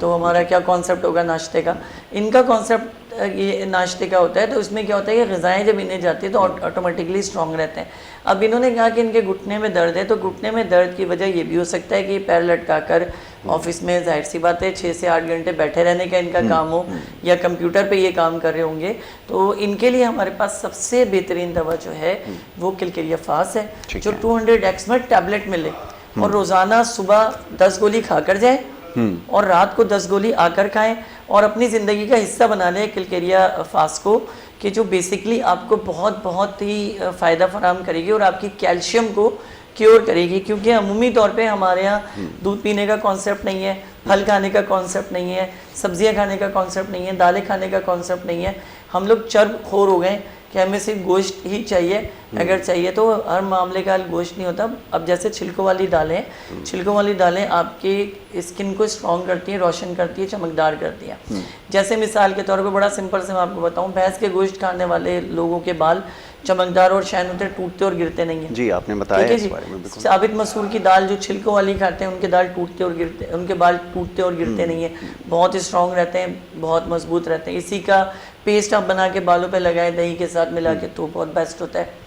तो हमारा क्या कॉन्सेप्ट होगा नाश्ते का। इनका कॉन्सेप्ट ये नाश्ते का होता है, तो इसमें क्या होता है कि ग़िज़ाएँ जब इन्हें जाती है तो ऑटोमेटिकली स्ट्रॉन्ग रहते हैं। अब इन्होंने कहा कि इनके घुटने में दर्द है, तो घुटने में दर्द की वजह ये भी हो सकता है कि पैर लटका कर ऑफिस में, जाहिर सी बात है 6 से 8 घंटे बैठे रहने का इनका काम हो, या कंप्यूटर पे ये काम कर रहे होंगे, तो इनके लिए हमारे पास सबसे बेहतरीन दवा जो है वो किलकेरिया फास्ट है, जो 200x में टैबलेट मिले और रोज़ाना सुबह 10 गोली खा कर जाए और रात को 10 गोली आकर खाएं और अपनी ज़िंदगी का हिस्सा बना लें किलकेरिया फास्ट को, कि जो बेसिकली आपको बहुत बहुत ही फ़ायदा फराहम करेगी और आपकी कैल्शियम को क्योर करेगी। क्योंकि अमूमी तौर पे हमारे यहाँ दूध पीने का कॉन्सेप्ट नहीं है, फल खाने का कॉन्सेप्ट नहीं है, सब्जियां खाने का कॉन्सेप्ट नहीं है, दालें खाने का कॉन्सेप्ट नहीं है। हम लोग चर्ब खोर हो गए कि हमें सिर्फ गोश्त ही चाहिए, अगर चाहिए तो हर मामले का गोश्त नहीं होता। अब जैसे छिलकों वाली दालें, छिलकों वाली दालें आपकी स्किन को स्ट्रॉन्ग करती हैं, रोशन करती है, चमकदार करती हैं। जैसे मिसाल के तौर पे बड़ा सिंपल से मैं आपको बताऊं, भैंस के गोश्त खाने वाले लोगों के बाल चमकदार और शाइन होते, टूटते और गिरते नहीं हैं। जी, आपने बताया इस बारे में। बिल्कुल साबित मसूर की दाल जो छिलकों वाली खाते हैं, उनके दाल टूटते और गिरते, उनके बाल टूटते और गिरते नहीं है, बहुत स्ट्रॉन्ग रहते हैं, बहुत मजबूत रहते हैं। इसी का पेस्ट आप बना के बालों पे लगाए दही के साथ मिला के, तो बहुत बेस्ट होता है।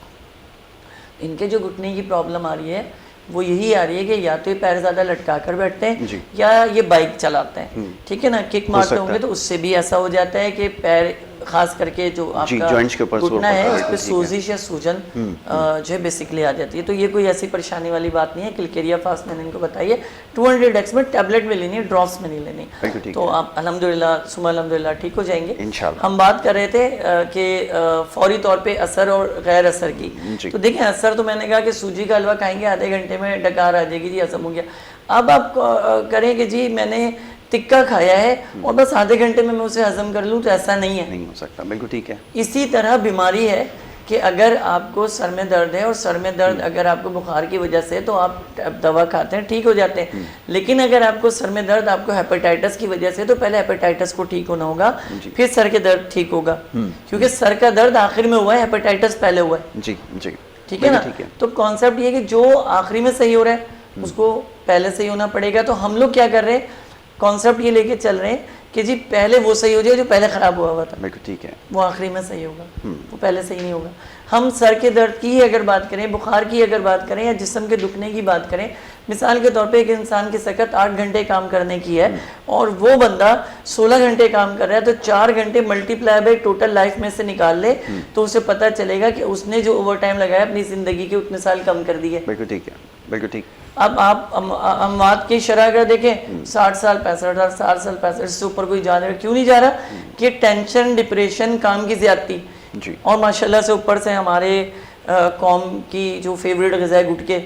इनके जो घुटने की प्रॉब्लम आ रही है वो यही आ रही है कि या तो ये पैर ज़्यादा लटका कर बैठते हैं या ये बाइक चलाते हैं, ठीक है ना, किक मारते होंगे तो उससे भी ऐसा हो जाता है कि पैर, खास करके जो आपका घुटना है उस पर सोजिश या सूजन जो है बेसिकली आ जाती है। तो ये कोई ऐसी परेशानी वाली बात नहीं है। किलकेरिया फास्ट मैंने इनको बताई है, 200x में टैबलेट में लेनी है, ड्रॉप्स में नहीं लेनी, तो आप अल्हम्दुलिल्लाह सुमा अल्हम्दुलिल्लाह ठीक हो जाएंगे इंशाल्लाह। हम बात कर रहे थे कि फौरी तौर पे असर और गैर असर की। तो देखिए, असर तो मैंने कहा कि सूजी का हलवा खाएंगे आधे घंटे में डकार आ जाएगी जी, हजम हो गया। अब आप करें कि जी मैंने टिक्का खाया है और बस आधे घंटे में मैं उसे हजम कर लूँ, तो ऐसा नहीं है, नहीं हो सकता। बिल्कुल ठीक है। इसी तरह बीमारी है कि अगर आपको सर में दर्द है और सर में दर्द अगर आपको बुखार की वजह से, तो आप दवा खाते हैं, ठीक हो जाते हैं। लेकिन अगर आपको सर में दर्द आपको हेपेटाइटिस की वजह से, तो पहले हेपेटाइटिस को ठीक होना होगा, फिर सर के दर्द ठीक होगा, क्योंकि सर का दर्द आखिर में हुआ है, हेपेटाइटिस पहले हुआ है। जी जी, ठीक है ना। तो कॉन्सेप्ट ये कि जो आखिरी में सही हो रहा है उसको पहले सही होना पड़ेगा। तो हम लोग क्या कर रहे हैं, कॉन्सेप्ट ये लेके चल रहे हैं कि जी पहले वो सही हो जाए जो पहले खराब हुआ था, बिल्कुल ठीक है, वो आखिरी में सही होगा, वो पहले सही नहीं होगा। हम सर के दर्द की अगर बात करें, बुखार की अगर बात करें, या जिस्म के दुखने की बात करें, मिसाल के तौर पे एक इंसान की सकत 8 घंटे काम करने की है और वो बंदा 16 घंटे काम कर रहा है, तो 4 घंटे मल्टीप्लाई बाय टोटल लाइफ में से निकाल ले तो उसे पता चलेगा कि उसने जो ओवर टाइम लगाया अपनी ज़िंदगी के उतने साल कम कर दिए। बिल्कुल ठीक है, बिल्कुल ठीक। अब आप अमवात की शरह अगर देखें, 60 साल 65 साल 60 साल 65 से ऊपर कोई जा रहा है, क्यों नहीं जा रहा? कि टेंशन, डिप्रेशन, काम की ज्यादती, और माशाल्लाह से ऊपर से हमारे कौम की जो फेवरेट ग़िज़ा है गुटके,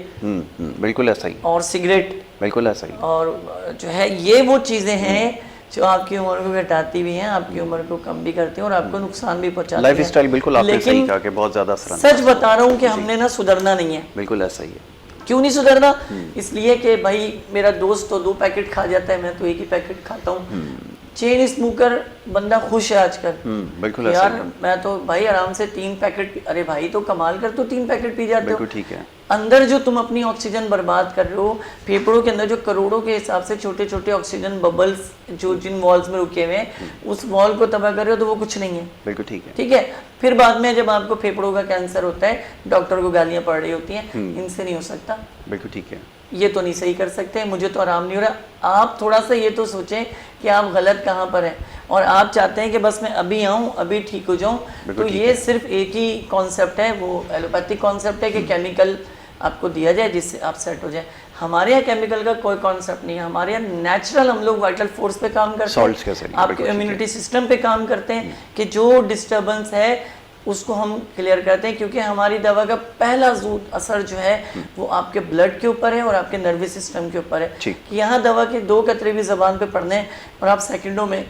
बिल्कुल ऐसा ही, और सिगरेट, बिल्कुल ऐसा ही, और जो है ये वो चीज़ें हैं जो आपकी उम्र को घटाती भी हैं, आपकी उम्र को कम भी करती हैं और आपको नुकसान भी पहुंचाती हैं। लाइफ स्टाइल बिल्कुल आपने सही कहा कि बहुत ज़्यादा असर। सच बता रहा हूँ कि हमने ना सुधरना नहीं है। बिल्कुल ऐसा ही है। क्यों नहीं सुधरना? इसलिए कि भाई मेरा दोस्त तो 2 पैकेट खा जाता है, मैं तो 1 ही पैकेट खाता हूँ। चेन स्मोकर बंदा खुश है आजकल, बिल्कुल यार मैं तो भाई आराम से 3 पैकेट, अरे भाई तो कमाल कर, तो 3 पैकेट पी जाते हो। ठीक है। अंदर जो तुम अपनी ऑक्सीजन बर्बाद कर रहे हो, फेफड़ों के अंदर जो करोड़ों के हिसाब से छोटे छोटे ऑक्सीजन बबल्स जो जिन वॉल्स में रुके हुए हैं, उस वॉल को तबाह कर रहे हो, तो वो कुछ नहीं है। बिल्कुल ठीक है। ठीक है। फिर बाद में जब आपको फेफड़ों का कैंसर होता है, डॉक्टर को गालियां पड़ रही होती हैं, इनसे नहीं हो सकता। बिल्कुल ठीक है। ये तो नहीं सही कर सकते, मुझे तो आराम नहीं हो रहा। आप थोड़ा सा ये तो सोचें कि आप गलत कहाँ पर हैं और आप चाहते हैं कि बस मैं अभी आऊँ, अभी ठीक हो जाऊँ। तो ये सिर्फ एक ही कॉन्सेप्ट है, वो एलोपैथिक कॉन्सेप्ट है कि केमिकल आपको दिया जाए जिससे आप सेट हो जाए। हमारे यहाँ केमिकल का कोई कॉन्सेप्ट नहीं है। हमारे यहाँ नेचुरल हम लोग वाइटल फोर्स पे काम करते हैं, आपके इम्यूनिटी सिस्टम पे काम करते हैं कि जो डिस्टर्बेंस है उसको हम क्लियर करते हैं, क्योंकि हमारी दवा का पहला असर जो है वो आपके ब्लड के ऊपर है और आपके नर्वस सिस्टम के ऊपर है। कि यहाँ दवा के 2 कतरे भी ज़बान पे पढ़ने हैं और आप सेकंडों में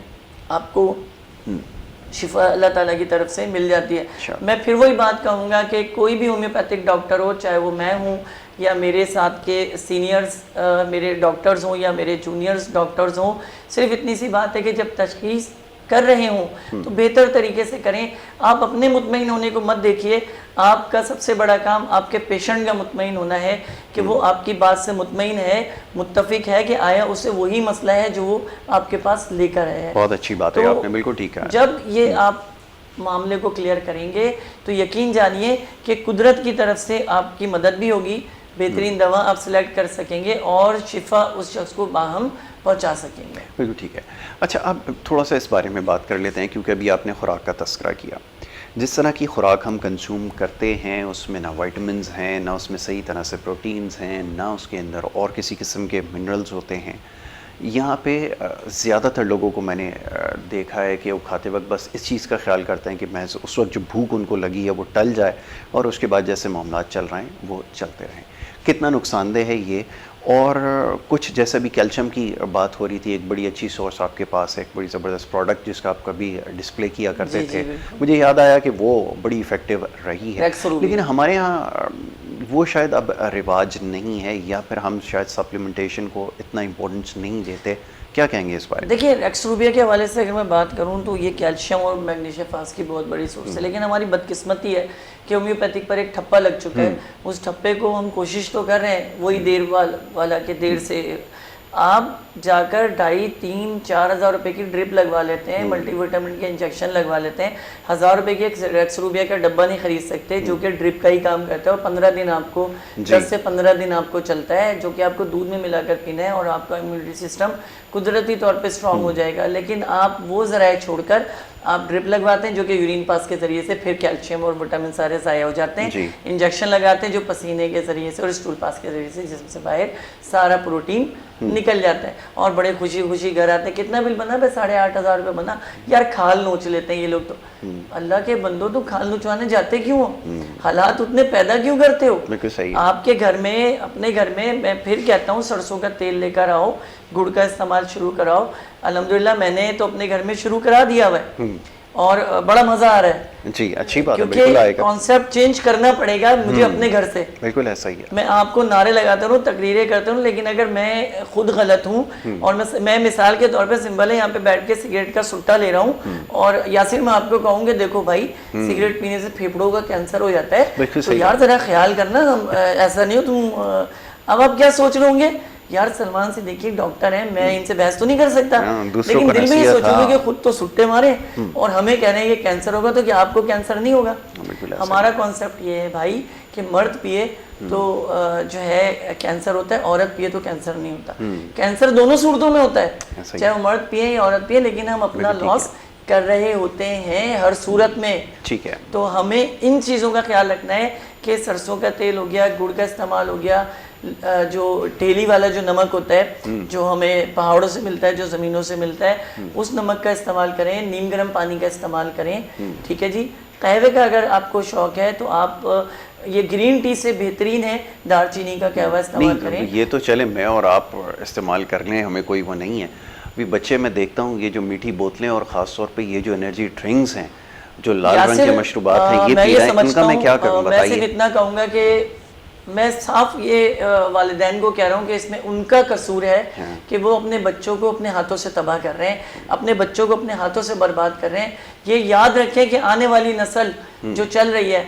आपको शिफा अल्लाह ताला की तरफ से मिल जाती है। मैं फिर वही बात कहूँगा कि कोई भी होम्योपैथिक डॉक्टर हो, चाहे वो मैं हूँ या मेरे साथ के सीनियर्स मेरे डॉक्टर्स हों या मेरे जूनियर्स डॉक्टर्स हों, सिर्फ इतनी सी बात है कि जब तशखीस कर रहे हों तो बेहतर तरीके से करें। आप अपने मुतमईन होने को मत देखिए, आपका सबसे बड़ा काम आपके पेशेंट का मुतमईन होना है कि वो आपकी बात से मुतमईन है, मुत्तफिक है कि आया उसे वही मसला है जो वो आपके पास लेकर आया है। बहुत अच्छी बात है, तो आपने बिल्कुल ठीक कहा। जब ये आप मामले को क्लियर करेंगे तो यकीन जानिए कि कुदरत की तरफ से आपकी मदद भी होगी, बेहतरीन दवा आप सिलेक्ट कर सकेंगे और शिफा उस शख्स को बाहम पहुंचा सकेंगे। बिल्कुल ठीक है। अच्छा, अब थोड़ा सा इस बारे में बात कर लेते हैं, क्योंकि अभी आपने खुराक का तस्करा किया। जिस तरह की खुराक हम कंज्यूम करते हैं उसमें ना विटामिन्स हैं, ना उसमें सही तरह से प्रोटीन्स हैं, ना उसके अंदर और किसी किस्म के मिनरल्स होते हैं। यहाँ पे ज़्यादातर लोगों को मैंने देखा है कि वो खाते वक्त बस इस चीज़ का ख्याल करते हैं कि मैं उस वक्त जो भूख उनको लगी है वो टल जाए और उसके बाद जैसे मामलात चल रहे हैं वो चलते रहें। कितना नुकसानदेह है ये। और कुछ जैसा भी कैल्शियम की बात हो रही थी, एक बड़ी अच्छी सोर्स आपके पास है, एक बड़ी ज़बरदस्त प्रोडक्ट जिसका आप कभी डिस्प्ले किया करते थे, मुझे याद आया कि वो बड़ी इफ़ेक्टिव रही है, लेकिन हमारे यहाँ वो शायद अब रिवाज नहीं है, या फिर हम शायद सप्लीमेंटेशन को इतना इम्पोर्टेंस नहीं देते। क्या कहेंगे इस बारे में? देखिए, रेक्सरूबिया के हवाले से अगर मैं बात करूं तो ये कैल्शियम और मैग्नीशियम फास की बहुत बड़ी सोर्स है, लेकिन हमारी बदकिस्मती है कि होम्योपैथिक पर एक ठप्पा लग चुका है। उस ठप्पे को हम कोशिश तो कर रहे हैं, वही देर वाला के देर से आप जाकर 2,500-3,000-4 हज़ार रुपये की ड्रिप लगवा लेते हैं, मल्टीविटामिन के इंजेक्शन लगवा लेते हैं, 1,000 रुपये की एक रेक्सरूबिया का डब्बा नहीं खरीद सकते जो कि ड्रिप का ही काम करता है और 15 दिन आपको 10 से 15 दिन आपको चलता है, जो कि आपको दूध में मिलाकर पीना है और आपका इम्यूनिटी सिस्टम कुदरती तौर पे स्ट्रांग हो जाएगा। लेकिन आप वो ज़राए छोड़कर आप ड्रिप लगवाते हैं जो कि यूरिन पास के ज़रिए से फिर कैल्शियम और विटामिन सारे ज़ाया हो जाते हैं, इंजेक्शन लगाते हैं जो पसीने के ज़रिए से और स्टूल पास के ज़रिए से जिसम से बाहर सारा प्रोटीन निकल जाता है और बड़े खुशी खुशी घर आते हैं। कितना बिल बना? 8,500 रुपये बना। यार खाल नोच लेते हैं ये लोग तो। अल्लाह के बंदो, तो खाल नोचवाने जाते क्यों हो? हालात उतने पैदा क्यों करते हो? बिल्कुल सही। आपके घर में, अपने घर में, मैं फिर कहता हूँ सरसों का तेल लेकर आओ, गुड़ का इस्तेमाल शुरू कराओ। अल्हम्दुलिल्लाह मैंने तो अपने घर में शुरू करा दिया हुआ है और बड़ा मजा आ रहा है जी। अच्छी बात है, बिल्कुल आएगा। कॉन्सेप्ट चेंज करना पड़ेगा मुझे अपने घर से। बिल्कुल ऐसा ही है। मैं आपको नारे लगाता हूँ, तकरीरें करता हूँ, लेकिन अगर मैं खुद गलत हूँ और मैं मिसाल के तौर पे सिंपल है यहाँ पे बैठ के सिगरेट का सुट्टा ले रहा हूँ और यासिर मैं आपको कहूँगी देखो भाई सिगरेट पीने से फेफड़ों का कैंसर हो जाता है, तो यार जरा ख्याल करना, ऐसा नहीं हो तुम। अब आप क्या सोच रहे होंगे, यार सलमान से देखिए डॉक्टर हैं, मैं इनसे बहस तो नहीं कर सकता, लेकिन दिल में ये सोचूंगी कि खुद तो सुट्टे मारे और हमें कह रहे हैं ये कैंसर होगा, तो क्या आपको कैंसर नहीं होगा? हमारा कॉन्सेप्ट ये है भाई कि मर्द पिए तो जो है कैंसर होता है, औरत पिए तो कैंसर नहीं होता। कैंसर दोनों सूरतों में होता है, चाहे वो मर्द पिए या औरत पिए, लेकिन हम अपना लॉस कर रहे होते हैं हर सूरत में। ठीक है। तो हमें इन चीज़ों का ख्याल रखना है कि सरसों का तेल हो गया, गुड़ का इस्तेमाल हो गया, जो टेली वाला जो नमक होता है जो हमें पहाड़ों से मिलता है, जो ज़मीनों से मिलता है, उस नमक का इस्तेमाल करें, नीम गर्म पानी का इस्तेमाल करें। ठीक है जी। कहवे का अगर आपको शौक़ है तो आप ये ग्रीन टी से बेहतरीन है दालचीनी का कहवा इस्तेमाल करें। ये तो चले मैं और आप इस्तेमाल कर लें, हमें कोई वो नहीं है। अभी बच्चे मैं देखता हूँ ये जो मीठी बोतलें और ख़ास तौर पे ये जो एनर्जी ड्रिंक्स हैं, जो लाल रंग के मशरूबात हैं, ये पी रहे हैं, इनका मैं क्या करूँ बताइए? मैं सिर्फ इतना कहूँगा कि मैं साफ ये वालिदैन को कह रहा हूँ कि इसमें उनका कसूर है कि वो अपने बच्चों को अपने हाथों से तबाह कर रहे हैं, अपने बच्चों को अपने हाथों से बर्बाद कर रहे हैं। ये याद रखें कि आने वाली नस्ल जो चल रही है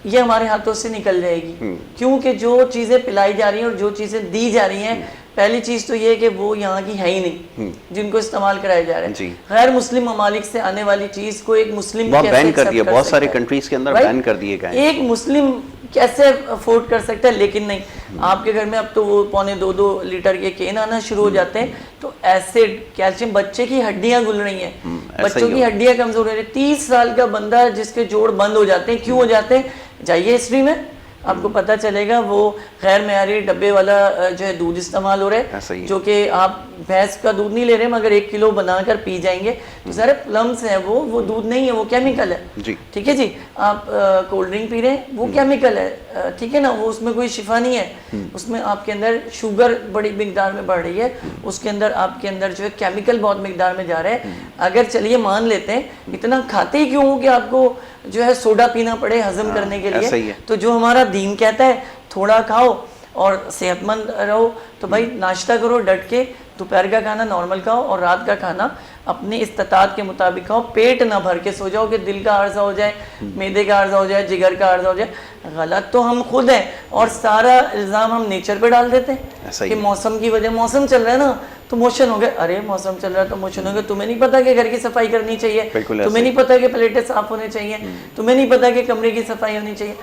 ये हमारे हाथों से निकल जाएगी, क्योंकि जो चीज़ें पिलाई जा रही हैं और जो चीज़ें दी जा रही हैं, पहली चीज़ तो ये है कि वो यहाँ की है ही नहीं जिनको इस्तेमाल कराए जा रहे हैं। गैर मुस्लिम ममालिक से आने वाली चीज़ को एक मुस्लिम बैन कर दिया, बहुत सारे कंट्रीज के अंदर बैन कर दिए गए। एक मुस्लिम कैसे अफोर्ड कर सकता है? लेकिन नहीं, आपके घर में अब तो वो 2.25 लीटर के केन आना शुरू हो जाते हैं। तो एसिड, कैल्शियम, बच्चे की हड्डियां गुल रही हैं, बच्चों की हड्डियां कमजोर हो रही है। 30 साल का बंदा जिसके जोड़ बंद हो जाते हैं, क्यों हो जाते हैं? जाइए हिस्ट्री में आपको पता चलेगा। वो गैर मेयारी डब्बे वाला जो है दूध इस्तेमाल हो रहा है, जो कि आप भैंस का दूध नहीं ले रहे, मगर 1 किलो बनाकर पी जाएंगे तो सारे प्लम्स हैं, वो दूध नहीं है, वो केमिकल है। ठीक है जी। आप कोल्ड ड्रिंक पी रहे हैं, वो केमिकल है, ठीक है ना, वो उसमें कोई शिफा नहीं है, उसमें आपके अंदर शुगर बड़ी मिकदार में बढ़ रही है, उसके अंदर आपके अंदर जो है केमिकल बहुत मिकदार में जा रहा है। अगर चलिए मान लेते हैं, इतना खाते ही क्यों हो कि आपको जो है सोडा पीना पड़े हजम करने के लिए? तो जो हमारा दीन कहता है थोड़ा खाओ और सेहतमंद रहो, तो भाई नाश्ता करो डट के, दोपहर का खाना नॉर्मल खाओ और रात का खाना अपनी इस्तात के मुताबिक खाओ, पेट ना भर के सो जाओ कि दिल का अर्जा हो जाए, मैदे का अर्जा हो जाए, जिगर का अर्जा हो जाए। गलत तो हम खुद हैं और सारा इल्ज़ाम हम नेचर पे डाल देते हैं कि मौसम की वजह, मौसम चल रहा है ना तो मोशन हो गए, अरे मौसम चल रहा है तो मोशन हो गए। तुम्हें नहीं पता कि घर की सफाई करनी चाहिए, तुम्हें नहीं पता कि प्लेटें साफ होने चाहिए, तुम्हें नहीं पता कि कमरे की सफाई होनी चाहिए,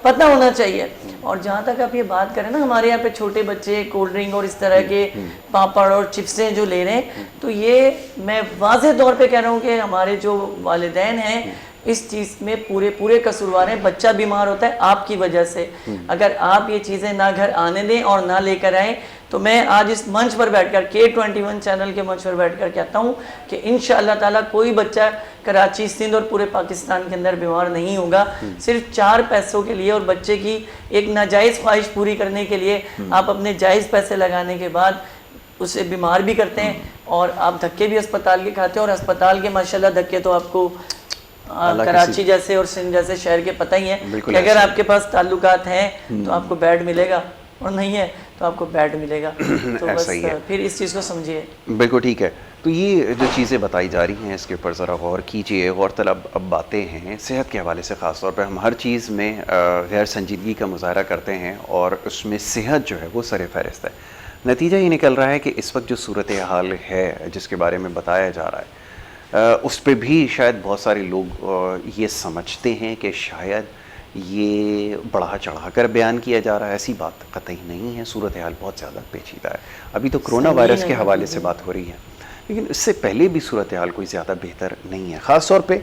पता होना चाहिए। और जहाँ तक आप ये बात करें ना, हमारे यहाँ पे छोटे बच्चे कोल्ड ड्रिंक और इस तरह के पापड़ और चिप्सें जो ले रहे हैं, तो ये मैं वाज़ेह तौर पे कह रहा हूँ कि हमारे जो वालिदैन हैं इस चीज़ में पूरे कसूरवार हैं। बच्चा बीमार होता है आपकी वजह से। अगर आप ये चीज़ें ना घर आने दें और ना लेकर आएँ, तो मैं आज इस मंच पर बैठकर K21 चैनल के मंच पर बैठकर कहता हूँ कि इंशाअल्लाह ताला कोई बच्चा कराची, सिंध और पूरे पाकिस्तान के अंदर बीमार नहीं होगा। सिर्फ 4 पैसों के लिए और बच्चे की एक नाजायज़ ख्वाहिश पूरी करने के लिए आप अपने जायज़ पैसे लगाने के बाद उसे बीमार भी करते हैं और आप धक्के भी अस्पताल के खाते हैं। और अस्पताल के माशाल्लाह धक्के तो आपको कराची जैसे और सिंध जैसे शहर के पता ही है कि अगर आपके पास ताल्लुकात हैं तो आपको बेड मिलेगा और नहीं है तो आपको बेड मिलेगा। तो बस फिर इस चीज़ को समझिए। बिल्कुल ठीक है। तो ये जो चीज़ें बताई जा रही हैं इसके ऊपर ज़रा गौर कीजिए। गौरतलब अब बातें हैं सेहत के हवाले से, ख़ास तौर पर हम हर चीज़ में गैर संजीदगी का मुज़ाहरा करते हैं और उसमें सेहत जो है वो सर फहरिस्त है। नतीजा ये निकल रहा है कि इस वक्त जो सूरत हाल है जिसके बारे में बताया जा रहा है, उस पर भी शायद बहुत सारे लोग ये समझते हैं कि शायद ये बढ़ा चढ़ा कर बयान किया जा रहा है। ऐसी बात कतई नहीं है। सूरत हाल बहुत ज़्यादा पेचीदा है। अभी तो कोरोना वायरस के हवाले से बात हो रही है, लेकिन इससे पहले भी सूरत हाल कोई ज़्यादा बेहतर नहीं है। ख़ास तौर पे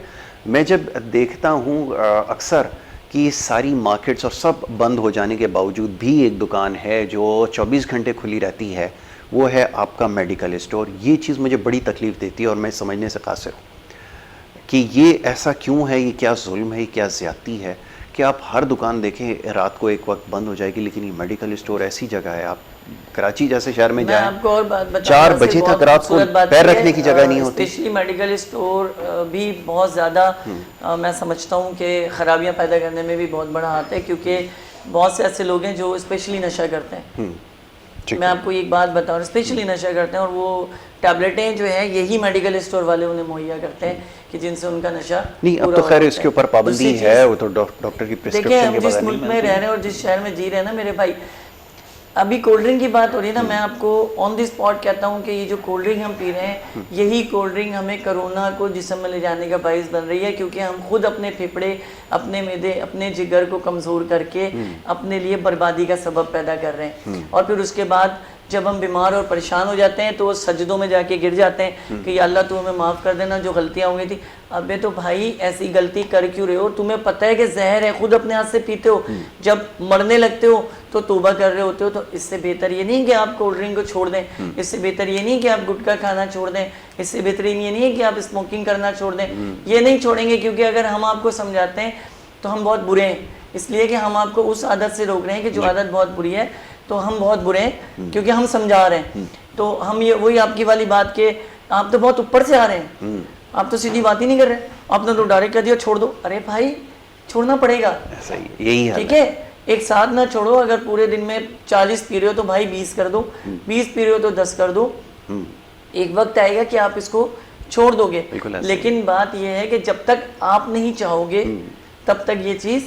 मैं जब देखता हूँ अक्सर कि सारी मार्केट्स और सब बंद हो जाने के बावजूद भी एक दुकान है जो 24 घंटे खुली रहती है, वो है आपका मेडिकल स्टोर। ये चीज़ मुझे बड़ी तकलीफ़ देती है और मैं समझने से कासिर हूँ कि ये ऐसा क्यों है, ये क्या जुल्म है, ये क्या ज़्यादती है कि आप हर दुकान देखें रात को एक वक्त बंद हो जाएगी, लेकिन ये मेडिकल स्टोर ऐसी जगह है। आप कराची जैसे शहर में जाएं, आपको और बात 4 बजे तक रात को पैर रखने की जगह नहीं होती। स्पेशली मेडिकल स्टोर भी बहुत ज़्यादा मैं समझता हूँ कि ख़राबियाँ पैदा करने में भी बहुत बड़ा हाथ है, क्योंकि बहुत से ऐसे लोग हैं जो स्पेशली नशा करते हैं। मैं आपको एक बात बताऊँ, स्पेशली नशा करते हैं और वो टैबलेटें जो है यही मेडिकल स्टोर वाले उन्हें मुहैया करते हैं कि जिनसे उनका नशा नहीं। अब तो खैर इसके ऊपर पाबंदी है, वो तो डॉक्टर की प्रिस्क्रिप्शन के बगैर नहीं। जिस मुल्क में रह रहे हैं और जिस शहर में जी रहे हैं ना मेरे भाई, अभी कोल्ड ड्रिंक की बात हो रही है ना, मैं आपको ऑन द स्पॉट कहता हूँ कि ये जो कोल्ड ड्रिंक हम पी रहे हैं, यही कोल्ड ड्रिंक हमें कोरोना को जिस्म में ले जाने का बाइस बन रही है, क्योंकि हम खुद अपने फेफड़े, अपने मैदे, अपने जिगर को कमज़ोर करके अपने लिए बर्बादी का सबब पैदा कर रहे हैं। और फिर उसके बाद जब हम बीमार और परेशान हो जाते हैं तो वो सजदों में जाके गिर जाते हैं कि या अल्लाह तू हमें माफ़ कर देना जो गलतियाँ हो गई थी। अबे तो भाई ऐसी गलती कर क्यों रहे हो? तुम्हें पता है कि जहर है, खुद अपने हाथ से पीते हो, जब मरने लगते हो तो तौबा कर रहे होते हो। तो इससे बेहतर ये नहीं कि आप कोल्ड ड्रिंक को छोड़ दें, इससे बेहतर ये नहीं कि आप गुटखा खाना छोड़ दें, इससे बेहतरीन ये नहीं है कि आप स्मोकिंग करना छोड़ दें। ये नहीं छोड़ेंगे क्योंकि अगर हम आपको समझाते हैं तो हम बहुत बुरे हैं, इसलिए कि हम आपको उस आदत से रोक रहे हैं कि जो आदत बहुत बुरी है, तो हम बहुत बुरे हैं क्योंकि हम समझा रहे हैं। तो हम ये वही आपकी वाली बात के आप तो बहुत ऊपर से आ रहे हैं, आप तो सीधी बात ही नहीं कर रहे, आपने तो डायरेक्ट कह दिया छोड़ दो। अरे भाई छोड़ना पड़ेगा, यही है, ठीक है? एक साथ ना छोड़ो। अगर पूरे दिन में 40 पी रहे हो तो भाई 20 कर दो, 20 पी रहे हो तो 10 कर दो। एक वक्त आएगा कि आप इसको छोड़ दोगे, लेकिन बात यह है कि जब तक आप नहीं चाहोगे तब तक ये चीज़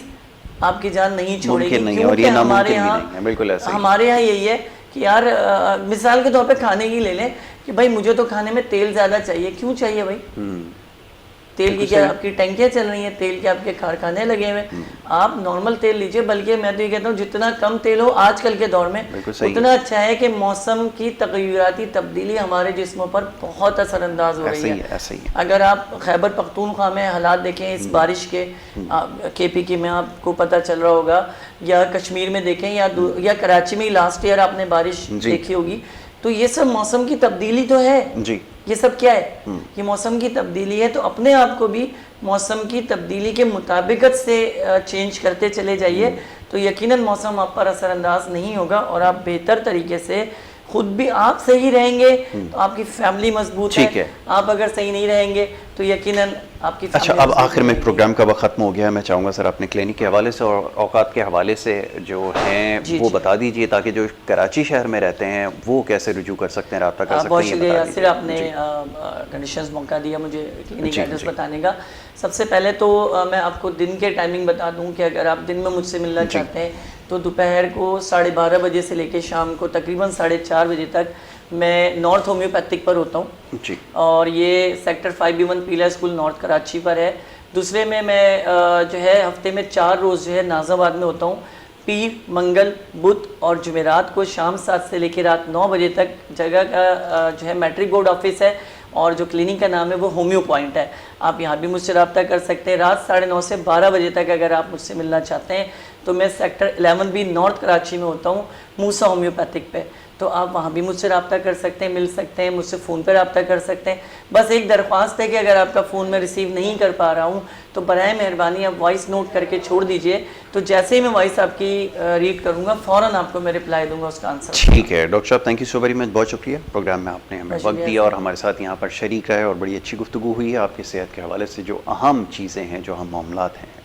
आपकी जान नहीं छोड़ेगी। क्योंकि हमारे यहाँ यही है कि यार मिसाल के तौर पे खाने की ले लें कि भाई मुझे तो खाने में तेल ज़्यादा चाहिए। क्यों चाहिए भाई? तेल की क्या आपकी टंकियाँ चल रही हैं, तेल के आपके कारखाने लगे हुए हैं। आप नॉर्मल तेल लीजिए, बल्कि मैं तो ये कहता हूँ जितना कम तेल हो आजकल के दौर में उतना अच्छा है कि मौसम की तगय्युराती तब्दीली हमारे जिस्मों पर बहुत असरअंदाज हो रही है। अगर आप खैबर पख्तूनख्वा में हालात देखें इस बारिश के, KP की में आपको पता चल रहा होगा, या कश्मीर में देखें या कराची में लास्ट ईयर आपने बारिश देखी होगी, तो ये सब मौसम की तब्दीली तो है जी। ये सब क्या है? ये मौसम की तब्दीली है। तो अपने आप को भी मौसम की तब्दीली के मुताबिकत से चेंज करते चले जाइए, तो यकीनन मौसम आप पर असरअंदाज नहीं होगा और आप बेहतर तरीके से खुद भी आप सही रहेंगे तो आपकी फैमिली मजबूत है। आप अगर सही नहीं रहेंगे तो यकीनन आपकी अच्छा, family अब में आखिर में रहेगी। प्रोग्राम का वक्त ख़त्म हो गया है, मैं चाहूँगा सर अपने क्लिनिक के हवाले से और औकात के हवाले से जो हैं जी, वो जी। बता दीजिए, ताकि जो कराची शहर में रहते हैं वो कैसे रुजू कर सकते हैं, रब्ता कर सकते बहुत हैं, ये शुक्रिया बता यासिर, दीजिए। आपने जी। कंडीशंस मौका दिया मुझे क्लिनिक जी, एड्रेस जी। बताने का। सबसे पहले तो मैं आपको दिन के टाइमिंग बता दूं कि अगर आप दिन में मुझसे मिलना जी। चाहते हैं तो दोपहर को 12:30 बजे से लेकर शाम को तकरीबन 4:30 बजे तक मैं नॉर्थ होम्योपैथिक पर होता हूँ, जी। और ये सेक्टर 5B1 पीला स्कूल नॉर्थ कराची पर है। दूसरे में मैं जो है हफ्ते में 4 रोज़ जो है नाज़ाबाद में होता हूँ। पीर, मंगल, बुध और जुमेरात को शाम 7 से लेकर रात 9 बजे तक जगह का जो है मैट्रिक बोर्ड ऑफिस है, और जो क्लिनिक का नाम है वो होम्यो पॉइंट है। आप यहाँ भी मुझसे रब्ता कर सकते हैं। रात 9:30 से 12 बजे तक अगर आप मुझसे मिलना चाहते हैं तो मैं सेक्टर 11B नॉर्थ कराची में होता हूँ, मूसा होम्योपैथिक पे। तो आप वहाँ भी मुझसे रब्ता कर सकते हैं, मिल सकते हैं, मुझसे फ़ोन पर रब्ता कर सकते हैं। बस एक दरख्वास्त है कि अगर आपका फ़ोन में रिसीव नहीं कर पा रहा हूँ तो बराए मेहरबानी आप वॉइस नोट करके छोड़ दीजिए, तो जैसे ही मैं वॉइस आपकी रीड करूँगा फ़ौरन आपको मैं रिप्लाई दूंगा उसका आंसर। ठीक है डॉक्टर साहब, thank you so very much, बहुत शुक्रिया। प्रोग्राम में आपने हमें बहुत वक्त शुक्रिया दिया सर। और हमारे साथ यहाँ पर शरीक रहे, और बड़ी अच्छी गुफ्तगू हुई है आपकी सेहत के हवाले से। जो अहम चीज़ें हैं, जो अहम मामलात हैं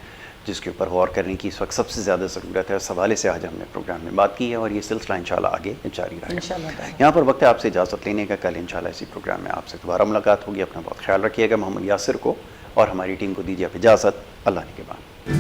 जिसके ऊपर गौर करने की इस वक्त सबसे ज़्यादा ज़रूरत है, उस हवाले से आज हमने प्रोग्राम में बात की है, और ये सिलसिला इंशाल्लाह आगे जारी रहेगा। इंशाल्लाह ताला। यहाँ पर वक्त है आपसे इजाज़त लेने का। कल इंशाल्लाह इसी प्रोग्राम में आपसे दोबारा मुलाकात होगी। अपना बहुत ख्याल रखिएगा। मोहम्मद यासिर को और हमारी टीम को दीजिए आप इजाज़त। अल्लाह ने के बाद।